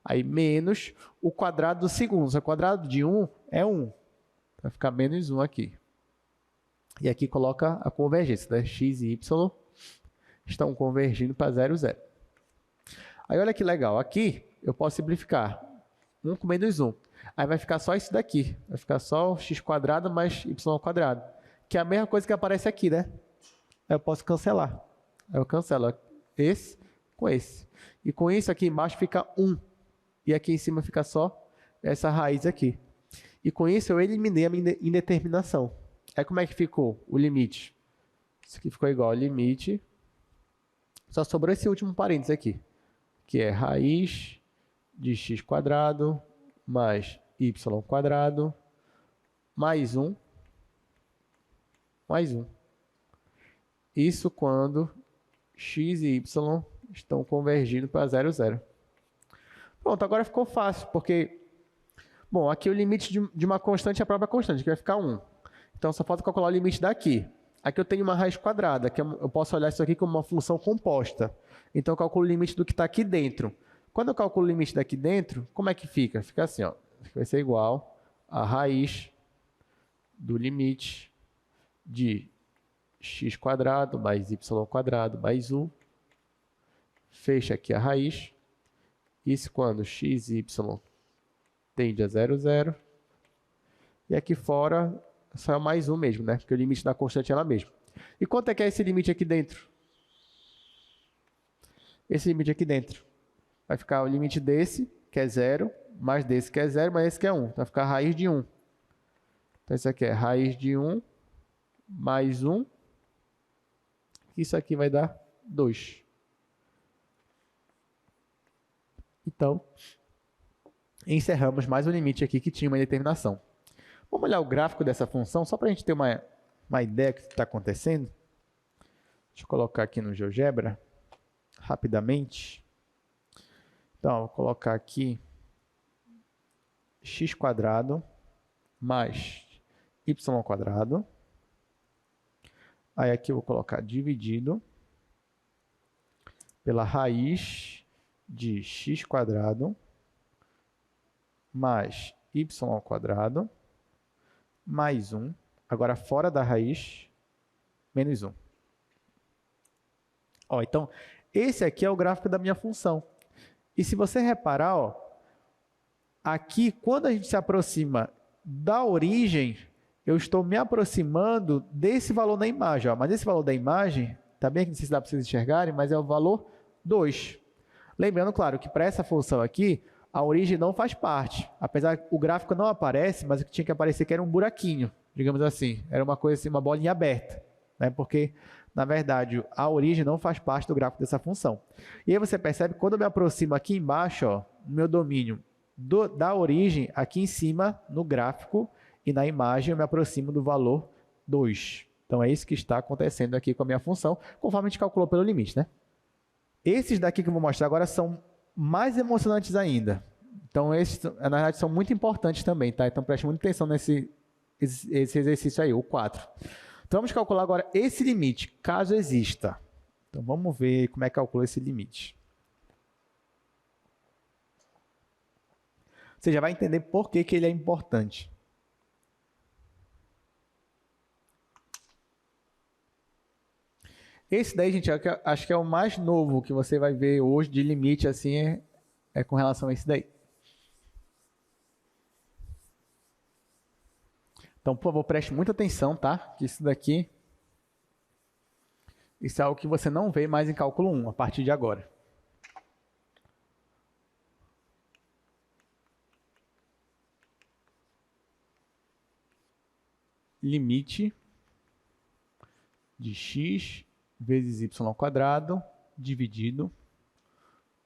Aí menos o quadrado do segundo. O quadrado de 1 é 1. Vai ficar menos 1 aqui. E aqui coloca a convergência, né? X e y estão convergindo para 0, 0. Aí olha que legal. Aqui eu posso simplificar. 1 com menos 1. Aí vai ficar só isso daqui. Vai ficar só x² mais y². Que é a mesma coisa que aparece aqui, né? Aí eu posso cancelar. Aí eu cancelo esse com esse. E com isso aqui embaixo fica 1. E aqui em cima fica só essa raiz aqui. E com isso eu eliminei a minha indeterminação. Aí como é que ficou o limite? Isso aqui ficou igual ao limite. Só sobrou esse último parênteses aqui. Que é raiz de x² mais y² mais 1 mais 1. Isso quando x e y estão convergindo para 0, 0. Pronto, agora ficou fácil, porque... Bom, aqui o limite de uma constante é a própria constante, que vai ficar 1. Então, só falta calcular o limite daqui. Aqui eu tenho uma raiz quadrada, que eu posso olhar isso aqui como uma função composta. Então, eu calculo o limite do que está aqui dentro. Quando eu calculo o limite daqui dentro, como é que fica? Fica assim, ó. Vai ser igual a raiz do limite de x² mais y² mais 1. Fecha aqui a raiz. Isso quando x e y tende a 0, 0. E aqui fora só é mais 1 mesmo, né? Porque o limite da constante é ela mesma. E quanto é que é esse limite aqui dentro? Esse limite aqui dentro. Vai ficar o limite desse, que é 0, mais desse, que é 0, mais esse, que é 1. Então, vai ficar a raiz de 1. Então, isso aqui é raiz de 1 mais 1. Isso aqui vai dar 2. Então, encerramos mais um limite aqui que tinha uma indeterminação. Vamos olhar o gráfico dessa função, só para a gente ter uma ideia do que está acontecendo. Deixa eu colocar aqui no GeoGebra, rapidamente. Então, vou colocar aqui x² mais y². Aí aqui eu vou colocar dividido pela raiz de x² mais y² mais 1, agora fora da raiz, menos 1. Ó, então, esse aqui é o gráfico da minha função. E se você reparar, ó, aqui, quando a gente se aproxima da origem, eu estou me aproximando desse valor na imagem. Ó, mas esse valor da imagem, tá bem que não sei se dá para vocês enxergarem, mas é o valor 2. Lembrando, claro, que para essa função aqui, a origem não faz parte. Apesar que o gráfico não aparece, mas o que tinha que aparecer que era um buraquinho, digamos assim. Era uma coisa assim, uma bolinha aberta, né? Porque, na verdade, a origem não faz parte do gráfico dessa função. E aí você percebe que quando eu me aproximo aqui embaixo, ó, no meu domínio da origem, aqui em cima, no gráfico e na imagem, eu me aproximo do valor 2. Então, é isso que está acontecendo aqui com a minha função, conforme a gente calculou pelo limite, né? Esses daqui que eu vou mostrar agora são mais emocionantes ainda. Então, esses, na verdade, são muito importantes também, tá? Então, preste muita atenção nesse exercício aí, o 4. Então, vamos calcular agora esse limite, caso exista. Então, vamos ver como é que calcula esse limite. Você já vai entender por que ele é importante. Esse daí, gente, acho que é o mais novo que você vai ver hoje de limite, assim, é com relação a esse daí. Então, por favor, preste muita atenção, tá? Que isso é algo que você não vê mais em cálculo 1, a partir de agora. Limite de x vezes y² dividido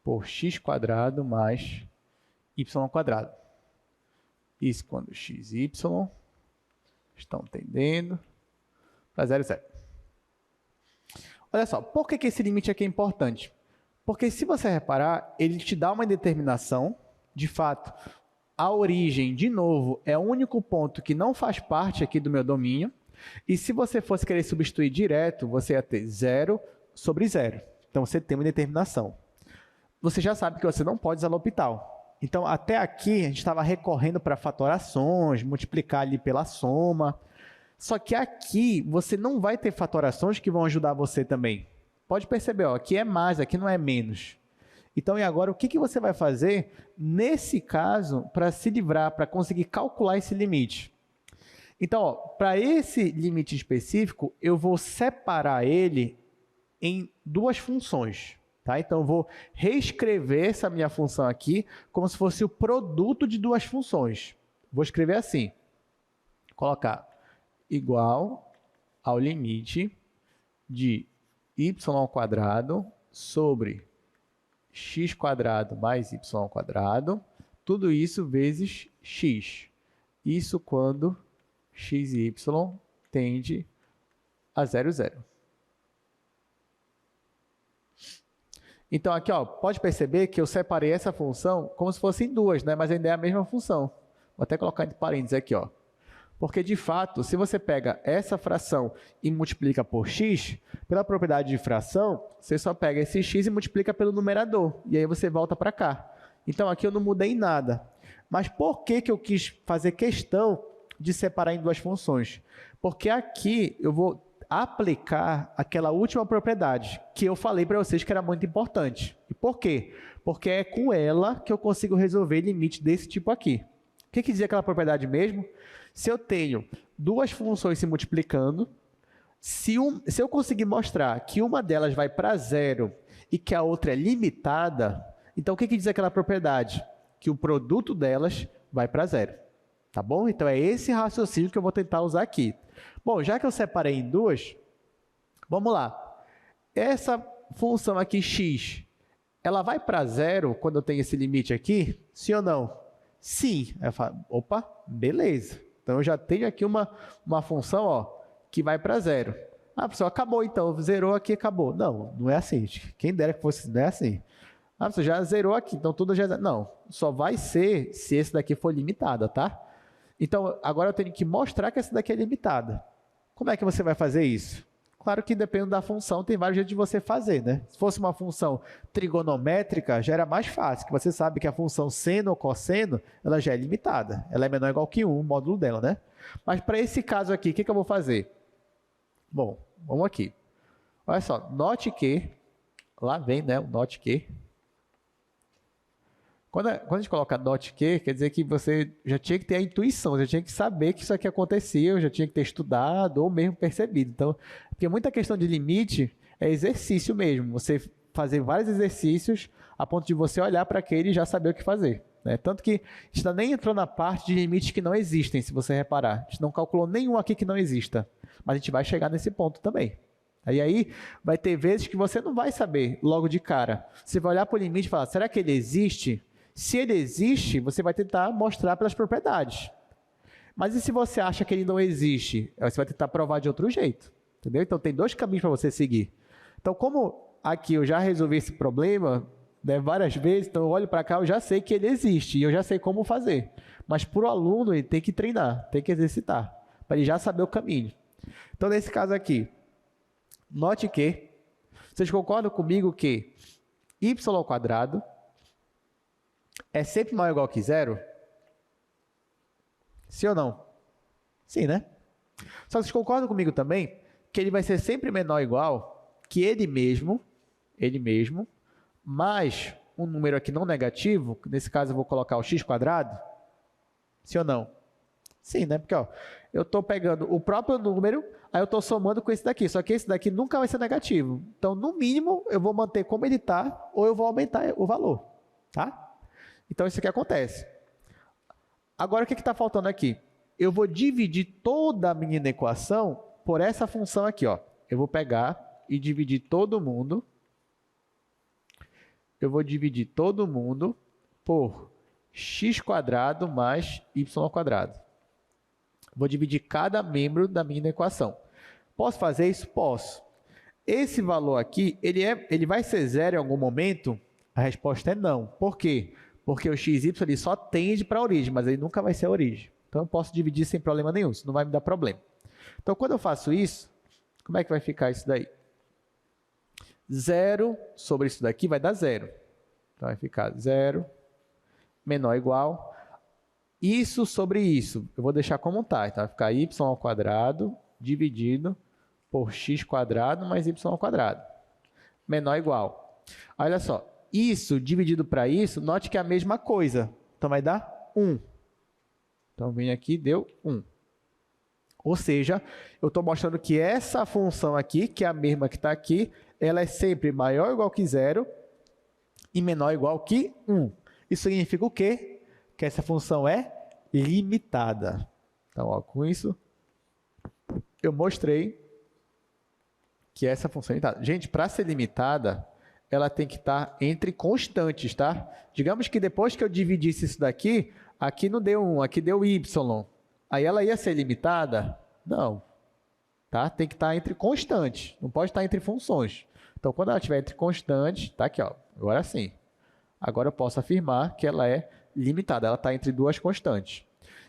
por x² mais y². Isso quando x e y estão tendendo para 0, 0. Olha só, por que esse limite aqui é importante? Porque se você reparar, ele te dá uma indeterminação, de fato, a origem, de novo, é o único ponto que não faz parte aqui do meu domínio, e se você fosse querer substituir direto, você ia ter 0 sobre 0. Então, você tem uma indeterminação. Você já sabe que você não pode usar L'Hopital. Então, até aqui, a gente estava recorrendo para fatorações, multiplicar ali pela soma. Só que aqui, você não vai ter fatorações que vão ajudar você também. Pode perceber, ó, aqui é mais, aqui não é menos. Então, e agora, o que você vai fazer nesse caso para se livrar, para conseguir calcular esse limite? Então, para esse limite específico, eu vou separar ele em duas funções. Tá? Então, eu vou reescrever essa minha função aqui como se fosse o produto de duas funções. Vou escrever assim, colocar igual ao limite de y² sobre x² mais y², tudo isso vezes x. Isso quando x e y tende a 0, 0. Então, aqui, ó, pode perceber que eu separei essa função como se fossem duas, né? Mas ainda é a mesma função. Vou até colocar entre parênteses aqui, ó. Porque, de fato, se você pega essa fração e multiplica por x, pela propriedade de fração, você só pega esse x e multiplica pelo numerador. E aí você volta para cá. Então, aqui eu não mudei nada. Mas por que eu quis fazer questão de separar em duas funções? Porque aqui eu vou aplicar aquela última propriedade que eu falei para vocês que era muito importante. E por quê? Porque é com ela que eu consigo resolver limite desse tipo aqui. O que dizia aquela propriedade mesmo? Se eu tenho duas funções se multiplicando, se eu conseguir mostrar que uma delas vai para 0 e que a outra é limitada, então o que diz aquela propriedade? Que o produto delas vai para 0. Tá bom? Então é esse raciocínio que eu vou tentar usar aqui. Bom, já que eu separei em duas, vamos lá. Essa função aqui, x, ela vai para 0 quando eu tenho esse limite aqui? Sim ou não? Sim. Aí eu falo, opa, beleza. Então, eu já tenho aqui uma função, ó, que vai para 0. Ah, pessoal, acabou então, zerou aqui, acabou. Não, não é assim, gente. Quem dera que fosse, não é assim. Ah, você já zerou aqui, então tudo já... Não, só vai ser se esse daqui for limitada, tá? Então, agora eu tenho que mostrar que essa daqui é limitada. Como é que você vai fazer isso? Claro que dependendo da função, tem vários jeitos de você fazer, né? Se fosse uma função trigonométrica, já era mais fácil, que você sabe que a função seno ou cosseno, ela já é limitada. Ela é menor ou igual que 1, o módulo dela, né? Mas para esse caso aqui, o que eu vou fazer? Bom, vamos aqui. Olha só, note que, lá vem, né, o note que. Quando a gente coloca note que, quer dizer que você já tinha que ter a intuição, já tinha que saber que isso aqui acontecia, já tinha que ter estudado ou mesmo percebido. Então, porque muita questão de limite é exercício mesmo, você fazer vários exercícios a ponto de você olhar para aquele e já saber o que fazer. Né? Tanto que a gente nem entrou na parte de limites que não existem, se você reparar. A gente não calculou nenhum aqui que não exista, mas a gente vai chegar nesse ponto também. E aí vai ter vezes que você não vai saber logo de cara. Você vai olhar para o limite e falar, será que ele existe? Se ele existe, você vai tentar mostrar pelas propriedades. Mas e se você acha que ele não existe? Você vai tentar provar de outro jeito. Entendeu? Então tem dois caminhos para você seguir. Então, como aqui eu já resolvi esse problema, né, várias vezes, então eu olho para cá, eu já sei que ele existe e eu já sei como fazer. Mas para o aluno, ele tem que treinar, tem que exercitar, para ele já saber o caminho. Então, nesse caso aqui, note que, vocês concordam comigo que y² é sempre maior ou igual que zero? Sim ou não? Sim, né? Só que vocês concordam comigo também que ele vai ser sempre menor ou igual que ele mesmo, mais um número aqui não negativo, nesse caso eu vou colocar o x²? Sim ou não? Sim, né? Porque ó, eu estou pegando o próprio número, aí eu estou somando com esse daqui, só que esse daqui nunca vai ser negativo. Então, no mínimo, eu vou manter como ele está, ou eu vou aumentar o valor, tá? Então, isso aqui acontece. Agora, o que está faltando aqui? Eu vou dividir toda a minha equação por essa função aqui. Ó. Eu vou pegar e dividir todo mundo. Eu vou dividir todo mundo por x² mais y². Vou dividir cada membro da minha equação. Posso fazer isso? Posso. Esse valor aqui, ele vai ser zero em algum momento? A resposta é não. Por quê? Porque o xy ele só tende para a origem, mas ele nunca vai ser a origem. Então, eu posso dividir sem problema nenhum, isso não vai me dar problema. Então, quando eu faço isso, como é que vai ficar isso daí? 0 sobre isso daqui vai dar 0. Então, vai ficar 0 menor ou igual. Isso sobre isso, eu vou deixar como está. Então, vai ficar y² dividido por x² mais y². Menor ou igual. Olha só. Isso dividido para isso, note que é a mesma coisa. Então, vai dar 1. Então, vem aqui, deu 1. Ou seja, eu estou mostrando que essa função aqui, que é a mesma que está aqui, ela é sempre maior ou igual que 0 e menor ou igual que 1. Isso significa o quê? Que essa função é limitada. Então, ó, com isso, eu mostrei que essa função é limitada. Gente, para ser limitada, ela tem que estar entre constantes, tá? Digamos que depois que eu dividisse isso daqui, aqui não deu 1, aqui deu y. Aí ela ia ser limitada? Não. Tá? Tem que estar entre constantes, não pode estar entre funções. Então, quando ela estiver entre constantes, tá aqui, ó, agora sim. Agora eu posso afirmar que ela é limitada, ela está entre duas constantes.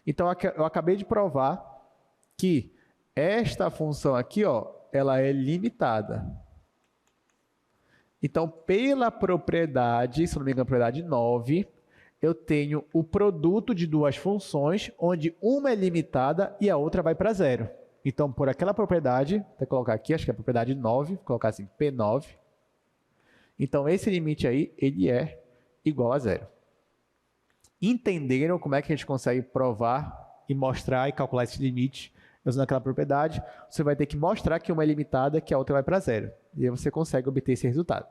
Então, eu acabei de provar que esta função aqui, ó, ela é limitada. Então, pela propriedade, se não me engano, propriedade 9, eu tenho o produto de duas funções, onde uma é limitada e a outra vai para 0. Então, por aquela propriedade, vou colocar aqui, acho que é a propriedade 9, vou colocar assim, P9. Então, esse limite aí, ele é igual a 0. Entenderam como é que a gente consegue provar e mostrar e calcular esse limite usando aquela propriedade? Você vai ter que mostrar que uma é limitada, que a outra vai para 0. E aí você consegue obter esse resultado.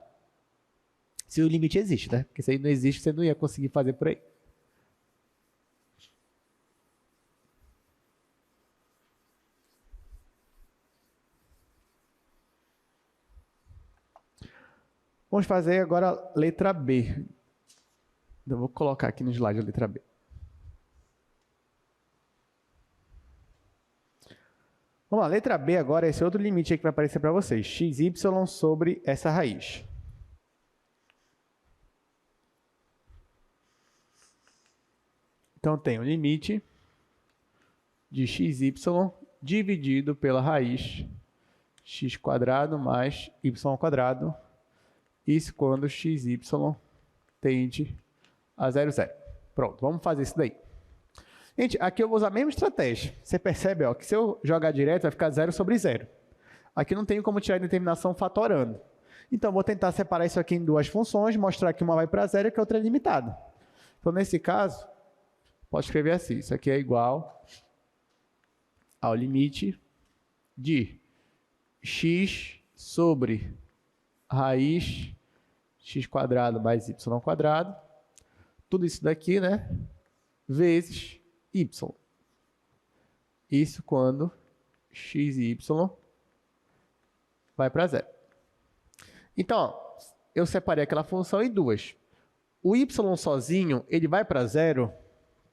Se o limite existe, né? Porque se ele não existe, você não ia conseguir fazer por aí. Vamos fazer agora a letra B. Eu vou colocar aqui no slide a letra B. Vamos lá, letra B agora, esse outro limite aí que vai aparecer para vocês. xy sobre essa raiz. Então, tem o limite de xy dividido pela raiz x² mais y². Isso quando xy tende a 0, 0. Pronto, vamos fazer isso daí. Gente, aqui eu vou usar a mesma estratégia. Você percebe ó, que se eu jogar direto, vai ficar 0 sobre 0. Aqui não tenho como tirar a determinação fatorando. Então, vou tentar separar isso aqui em duas funções, mostrar que uma vai para 0 e que a outra é limitada. Então, nesse caso, pode escrever assim. Isso aqui é igual ao limite de x sobre raiz x² mais y². Tudo isso daqui, né? Vezes y. Isso quando x e y vai para 0. Então, ó, eu separei aquela função em duas. O y sozinho, ele vai para 0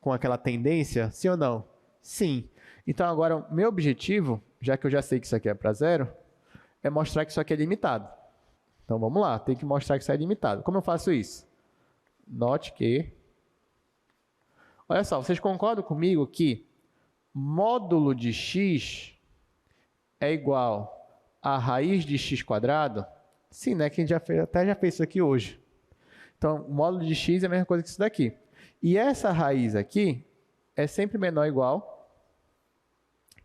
com aquela tendência, sim ou não? Sim. Então, agora, o meu objetivo, já que eu já sei que isso aqui é para 0, é mostrar que isso aqui é limitado. Então, vamos lá, tem que mostrar que isso é limitado. Como eu faço isso? Note que... Olha só, vocês concordam comigo que módulo de x é igual a raiz de x²? Sim, né? Que a gente até já fez isso aqui hoje. Então, o módulo de x é a mesma coisa que isso daqui. E essa raiz aqui é sempre menor ou igual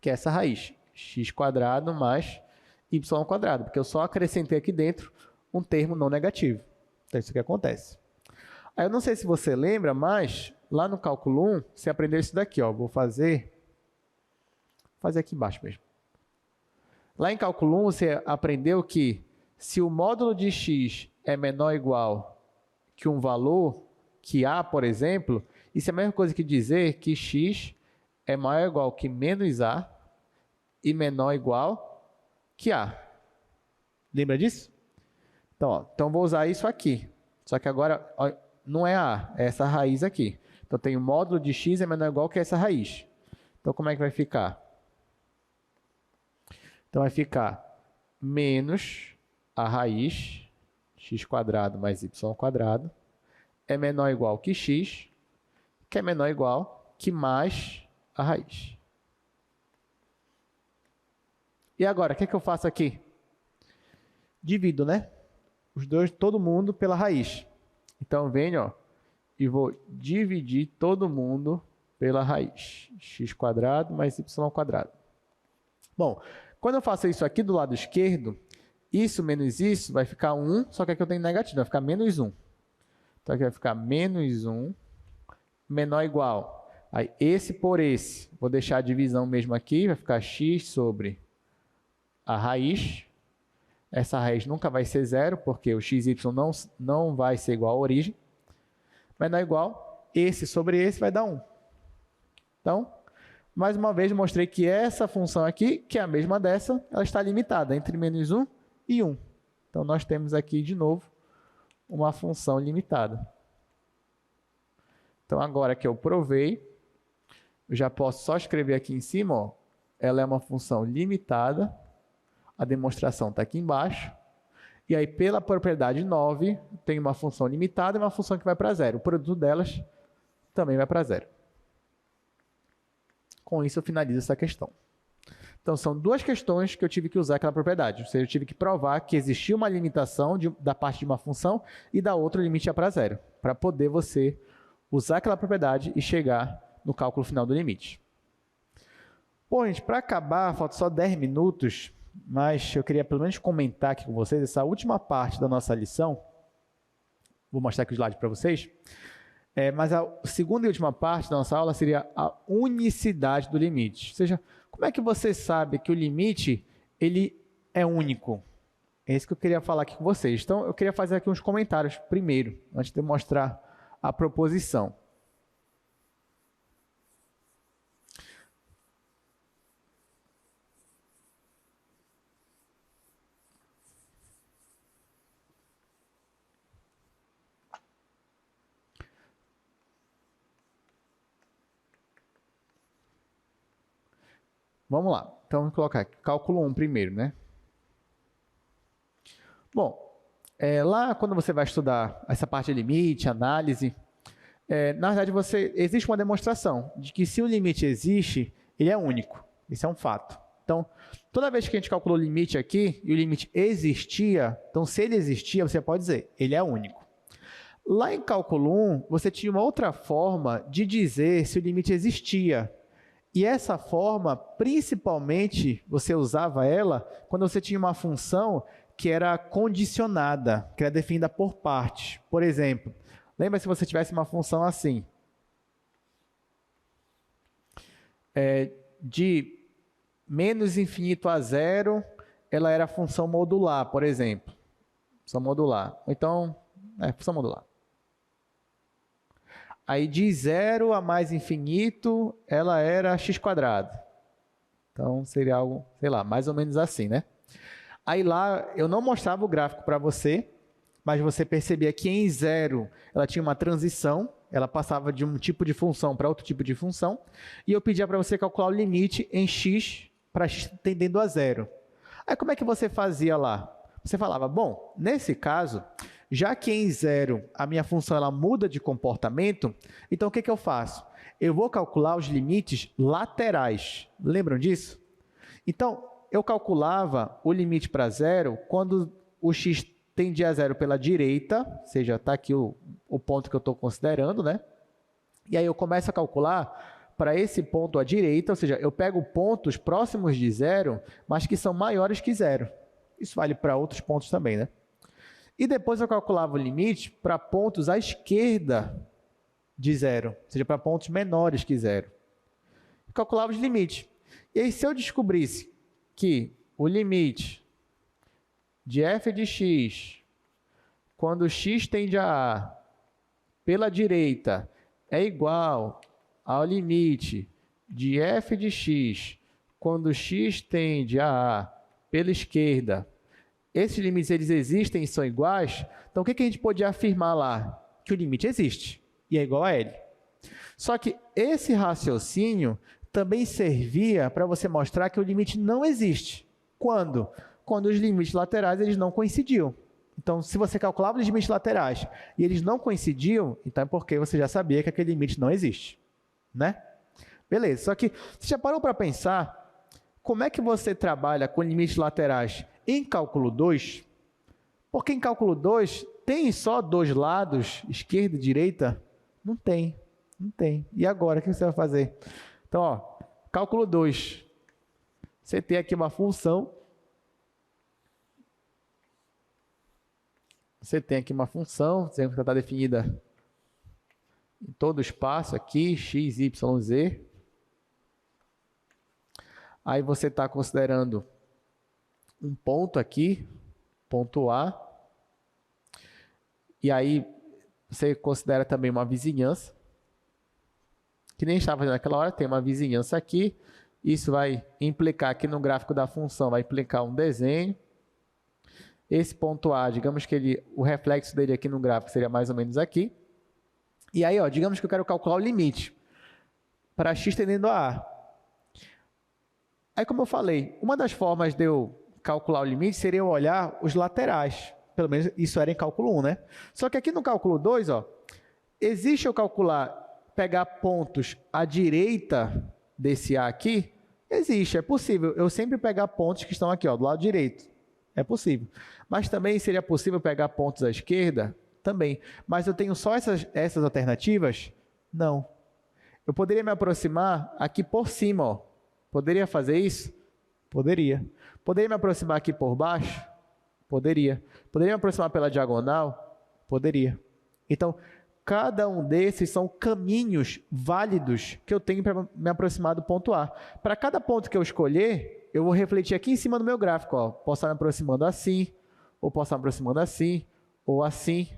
que essa raiz, x² mais y², porque eu só acrescentei aqui dentro um termo não negativo. Então, isso que acontece. Aí, eu não sei se você lembra, mas lá no cálculo 1, você aprendeu isso daqui. Ó, vou fazer aqui embaixo mesmo. Lá em cálculo 1, você aprendeu que se o módulo de x é menor ou igual que um valor, que a, por exemplo, isso é a mesma coisa que dizer que x é maior ou igual que menos a e menor ou igual que a. Lembra disso? Então, ó, então vou usar isso aqui. Só que agora ó, não é a, é essa raiz aqui. Então, tem o módulo de x é menor ou igual que essa raiz. Então, como é que vai ficar? Então, vai ficar menos a raiz, x² mais y² é menor ou igual que x, que é menor ou igual que mais a raiz. E agora, o que é que eu faço aqui? Divido, né? Os dois, todo mundo pela raiz. Então, eu venho ó, e vou dividir todo mundo pela raiz, x² mais y². Bom, quando eu faço isso aqui do lado esquerdo, isso menos isso vai ficar 1, só que aqui eu tenho negativo, vai ficar menos 1. Então, aqui vai ficar menos 1, menor ou igual. Aí, esse por esse, vou deixar a divisão mesmo aqui, vai ficar x sobre a raiz. Essa raiz nunca vai ser 0, porque o xy não vai ser igual à origem. Menor ou igual, esse sobre esse vai dar 1. Então, mais uma vez, mostrei que essa função aqui, que é a mesma dessa, ela está limitada entre menos 1 e 1. Então, nós temos aqui, de novo, uma função limitada. Então, agora que eu provei, eu já posso só escrever aqui em cima, ó, ela é uma função limitada, a demonstração está aqui embaixo, e aí, pela propriedade 9, tem uma função limitada e uma função que vai para 0. O produto delas também vai para 0. Com isso, eu finalizo essa questão. Então, são duas questões que eu tive que usar aquela propriedade. Ou seja, eu tive que provar que existia uma limitação da parte de uma função e da outra o limite é para 0, para poder você usar aquela propriedade e chegar no cálculo final do limite. Bom, gente, para acabar, falta só 10 minutos, mas eu queria pelo menos comentar aqui com vocês essa última parte da nossa lição. Vou mostrar aqui o slide para vocês. Mas a segunda e última parte da nossa aula seria a unicidade do limite. Ou seja, como é que você sabe que o limite ele é único? É isso que eu queria falar aqui com vocês. Então, eu queria fazer aqui uns comentários primeiro, antes de mostrar a proposição. Vamos lá. Então, vou colocar aqui, cálculo 1 primeiro, né? Bom, lá quando você vai estudar essa parte de limite, análise, na verdade existe uma demonstração de que se o limite existe, ele é único. Isso é um fato. Então, toda vez que a gente calculou o limite aqui, e o limite existia, então se ele existia, você pode dizer, ele é único. Lá em cálculo 1, você tinha uma outra forma de dizer se o limite existia. E essa forma, principalmente, você usava ela quando você tinha uma função que era condicionada, que era definida por partes. Por exemplo, lembra se você tivesse uma função assim, de menos infinito a zero, ela era função modular, por exemplo. Função modular. Ou então, função modular. Aí de zero a mais infinito, ela era x². Então, seria algo, sei lá, mais ou menos assim, né? Aí lá, eu não mostrava o gráfico para você, mas você percebia que em zero, ela tinha uma transição, ela passava de um tipo de função para outro tipo de função, e eu pedia para você calcular o limite em x para x tendendo a zero. Aí como é que você fazia lá? Você falava, bom, nesse caso, já que em zero a minha função ela muda de comportamento, então o que eu faço? Eu vou calcular os limites laterais. Lembram disso? Então, eu calculava o limite para zero quando o x tendia a zero pela direita, ou seja, está aqui o ponto que eu estou considerando, né? E aí eu começo a calcular para esse ponto à direita, ou seja, eu pego pontos próximos de zero, mas que são maiores que zero. Isso vale para outros pontos também, né? E depois eu calculava o limite para pontos à esquerda de zero, ou seja, para pontos menores que zero. Eu calculava os limites. E aí, se eu descobrisse que o limite de f de x, quando x tende a A pela direita, é igual ao limite de f de x, quando x tende a A pela esquerda, esses limites eles existem e são iguais, então o que a gente podia afirmar lá? Que o limite existe e é igual a L. Só que esse raciocínio também servia para você mostrar que o limite não existe. Quando? Quando os limites laterais eles não coincidiam. Então, se você calculava os limites laterais e eles não coincidiam, então é porque você já sabia que aquele limite não existe, né? Beleza, só que você já parou para pensar como é que você trabalha com limites laterais em cálculo 2? Porque em cálculo 2 tem só dois lados, esquerda e direita? Não tem, não tem. E agora, o que você vai fazer? Então, ó, cálculo 2, você tem aqui uma função. Você tem aqui uma função, que está definida em todo o espaço aqui, x, y, z. Aí você está considerando um ponto aqui, ponto A. E aí você considera também uma vizinhança, que nem estava fazendo naquela hora, tem uma vizinhança aqui. Isso vai implicar aqui no gráfico da função, vai implicar um desenho. Esse ponto A, digamos que o reflexo dele aqui no gráfico seria mais ou menos aqui. E aí, ó, digamos que eu quero calcular o limite para x tendendo a A. Aí, como eu falei, uma das formas de eu calcular o limite seria eu olhar os laterais. Pelo menos isso era em cálculo 1, né? Só que aqui no cálculo 2, ó, existe eu pegar pontos à direita desse A aqui? Existe, é possível. Eu sempre pegar pontos que estão aqui, ó, do lado direito. É possível. Mas também seria possível pegar pontos à esquerda? Também. Mas eu tenho só essas alternativas? Não. Eu poderia me aproximar aqui por cima, ó. Poderia fazer isso? Poderia. Poderia me aproximar aqui por baixo? Poderia. Poderia me aproximar pela diagonal? Poderia. Então, cada um desses são caminhos válidos que eu tenho para me aproximar do ponto A. Para cada ponto que eu escolher, eu vou refletir aqui em cima do meu gráfico. Ó. Posso estar me aproximando assim, ou posso estar me aproximando assim, ou assim.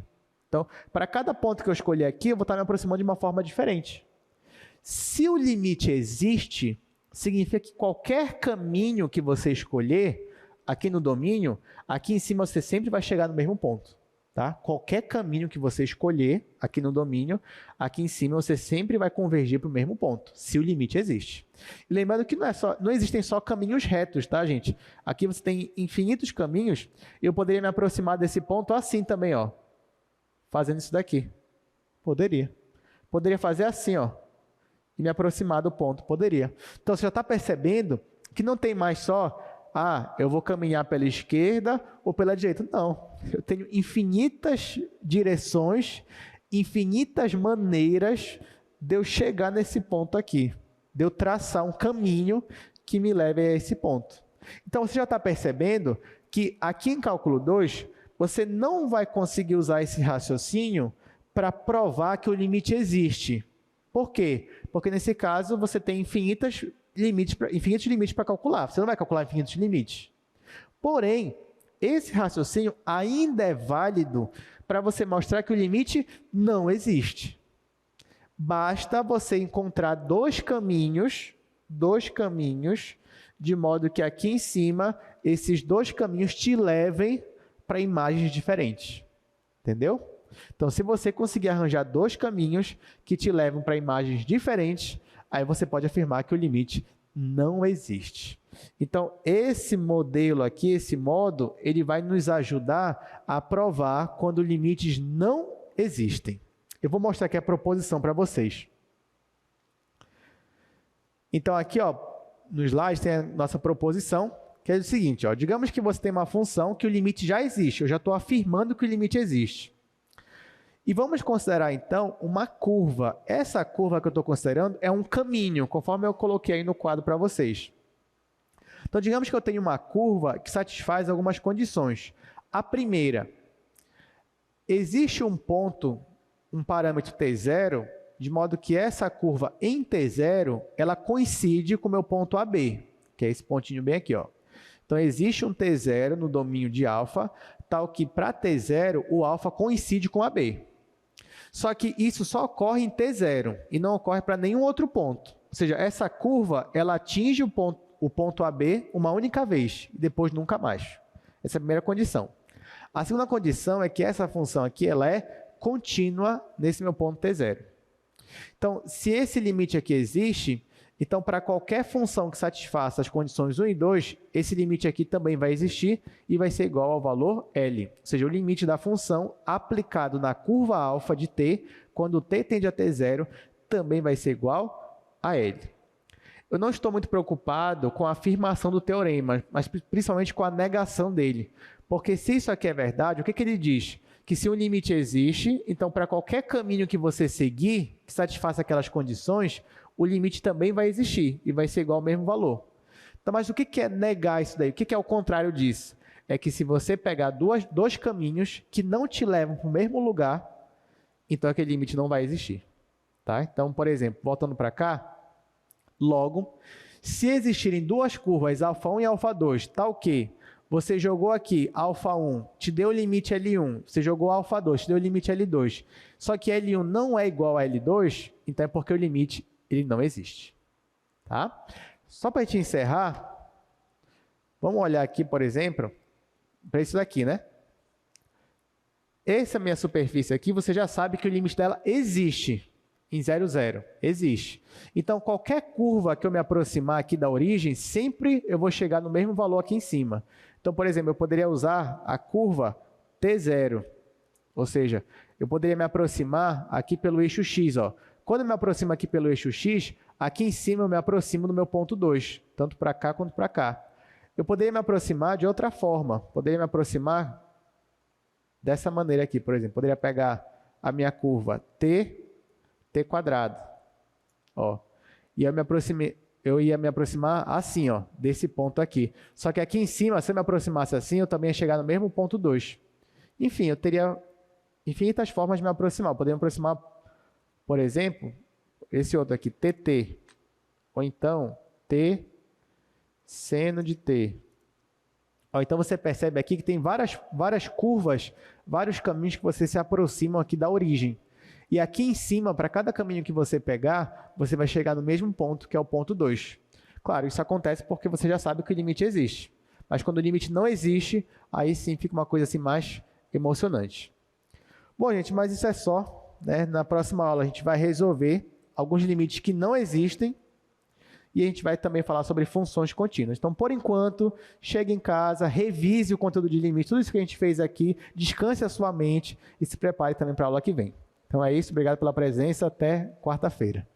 Então, para cada ponto que eu escolher aqui, eu vou estar me aproximando de uma forma diferente. Se o limite existe, significa que qualquer caminho que você escolher aqui no domínio, aqui em cima você sempre vai chegar no mesmo ponto. Tá? Qualquer caminho que você escolher aqui no domínio, aqui em cima você sempre vai convergir para o mesmo ponto, se o limite existe. E lembrando que não existem só caminhos retos, tá, gente? Aqui você tem infinitos caminhos e eu poderia me aproximar desse ponto assim também, ó, fazendo isso daqui. Poderia. Poderia fazer assim, ó, e me aproximar do ponto. Poderia. Então, você já está percebendo Que não tem mais só, eu vou caminhar pela esquerda ou pela direita. Não, eu tenho infinitas direções, infinitas maneiras de eu chegar nesse ponto aqui, de eu traçar um caminho que me leve a esse ponto. Então, você já está percebendo que aqui em cálculo 2, você não vai conseguir usar esse raciocínio para provar que o limite existe. Por quê? Porque nesse caso você tem infinitos limites para calcular. Você não vai calcular infinitos limites. Porém, esse raciocínio ainda é válido para você mostrar que o limite não existe. Basta você encontrar dois caminhos, de modo que aqui em cima, esses dois caminhos te levem para imagens diferentes. Entendeu? Então, se você conseguir arranjar dois caminhos que te levam para imagens diferentes, aí você pode afirmar que o limite não existe. Então, esse modelo aqui, esse modo, ele vai nos ajudar a provar quando limites não existem. Eu vou mostrar aqui a proposição para vocês. Então, aqui, no slide tem a nossa proposição, que é o seguinte, digamos que você tem uma função que o limite já existe, eu já estou afirmando que o limite existe. E vamos considerar, então, uma curva. Essa curva que eu estou considerando é um caminho, conforme eu coloquei aí no quadro para vocês. Então, digamos que eu tenho uma curva que satisfaz algumas condições. A primeira, existe um ponto, um parâmetro t0, de modo que essa curva em t0, ela coincide com o meu ponto AB, que é esse pontinho bem aqui. Então, existe um t0 no domínio de alfa, tal que para t0, o alfa coincide com AB. Só que isso só ocorre em t0 e não ocorre para nenhum outro ponto. Ou seja, essa curva ela atinge o ponto AB uma única vez e depois nunca mais. Essa é a primeira condição. A segunda condição é que essa função aqui ela é contínua nesse meu ponto t0. Então, se esse limite aqui existe, então para qualquer função que satisfaça as condições 1 e 2, esse limite aqui também vai existir e vai ser igual ao valor L. Ou seja, o limite da função aplicado na curva alfa de t, quando t tende a t0, também vai ser igual a L. Eu não estou muito preocupado com a afirmação do teorema, mas principalmente com a negação dele. Porque se isso aqui é verdade, o que ele diz? Que se um limite existe, então para qualquer caminho que você seguir, que satisfaça aquelas condições, o limite também vai existir e vai ser igual ao mesmo valor. Então, mas o que é negar isso daí? O que é o contrário disso? É que se você pegar dois caminhos que não te levam para o mesmo lugar, então aquele limite não vai existir. Tá? Então, por exemplo, voltando para cá, logo, se existirem duas curvas, α1 e α2, tal que você jogou aqui α1, te deu o limite L1, você jogou α2, te deu o limite L2, só que L1 não é igual a L2, então é porque o limite ele não existe. Tá? Só para a gente encerrar, vamos olhar aqui, por exemplo, para isso daqui, né? Essa minha superfície aqui, você já sabe que o limite dela existe em 0, 0. Existe. Então, qualquer curva que eu me aproximar aqui da origem, sempre eu vou chegar no mesmo valor aqui em cima. Então, por exemplo, eu poderia usar a curva T0. Ou seja, eu poderia me aproximar aqui pelo eixo X. Quando eu me aproximo aqui pelo eixo X, aqui em cima eu me aproximo do meu ponto 2, tanto para cá quanto para cá. Eu poderia me aproximar de outra forma. Poderia me aproximar dessa maneira aqui, por exemplo. Poderia pegar a minha curva T quadrado. E eu ia me aproximar assim, desse ponto aqui. Só que aqui em cima, se eu me aproximasse assim, eu também ia chegar no mesmo ponto 2. Enfim, eu teria infinitas formas de me aproximar. Eu poderia me aproximar, por exemplo, esse outro aqui, TT. Ou então, T seno de T. Então, você percebe aqui que tem várias curvas, vários caminhos que você se aproximam aqui da origem. E aqui em cima, para cada caminho que você pegar, você vai chegar no mesmo ponto, que é o ponto 2. Claro, isso acontece porque você já sabe que o limite existe. Mas quando o limite não existe, aí sim fica uma coisa assim mais emocionante. Bom, gente, mas isso é só, né? Na próxima aula a gente vai resolver alguns limites que não existem e a gente vai também falar sobre funções contínuas. Então, por enquanto, chegue em casa, revise o conteúdo de limite, tudo isso que a gente fez aqui, descanse a sua mente e se prepare também para a aula que vem. Então é isso, obrigado pela presença, até quarta-feira.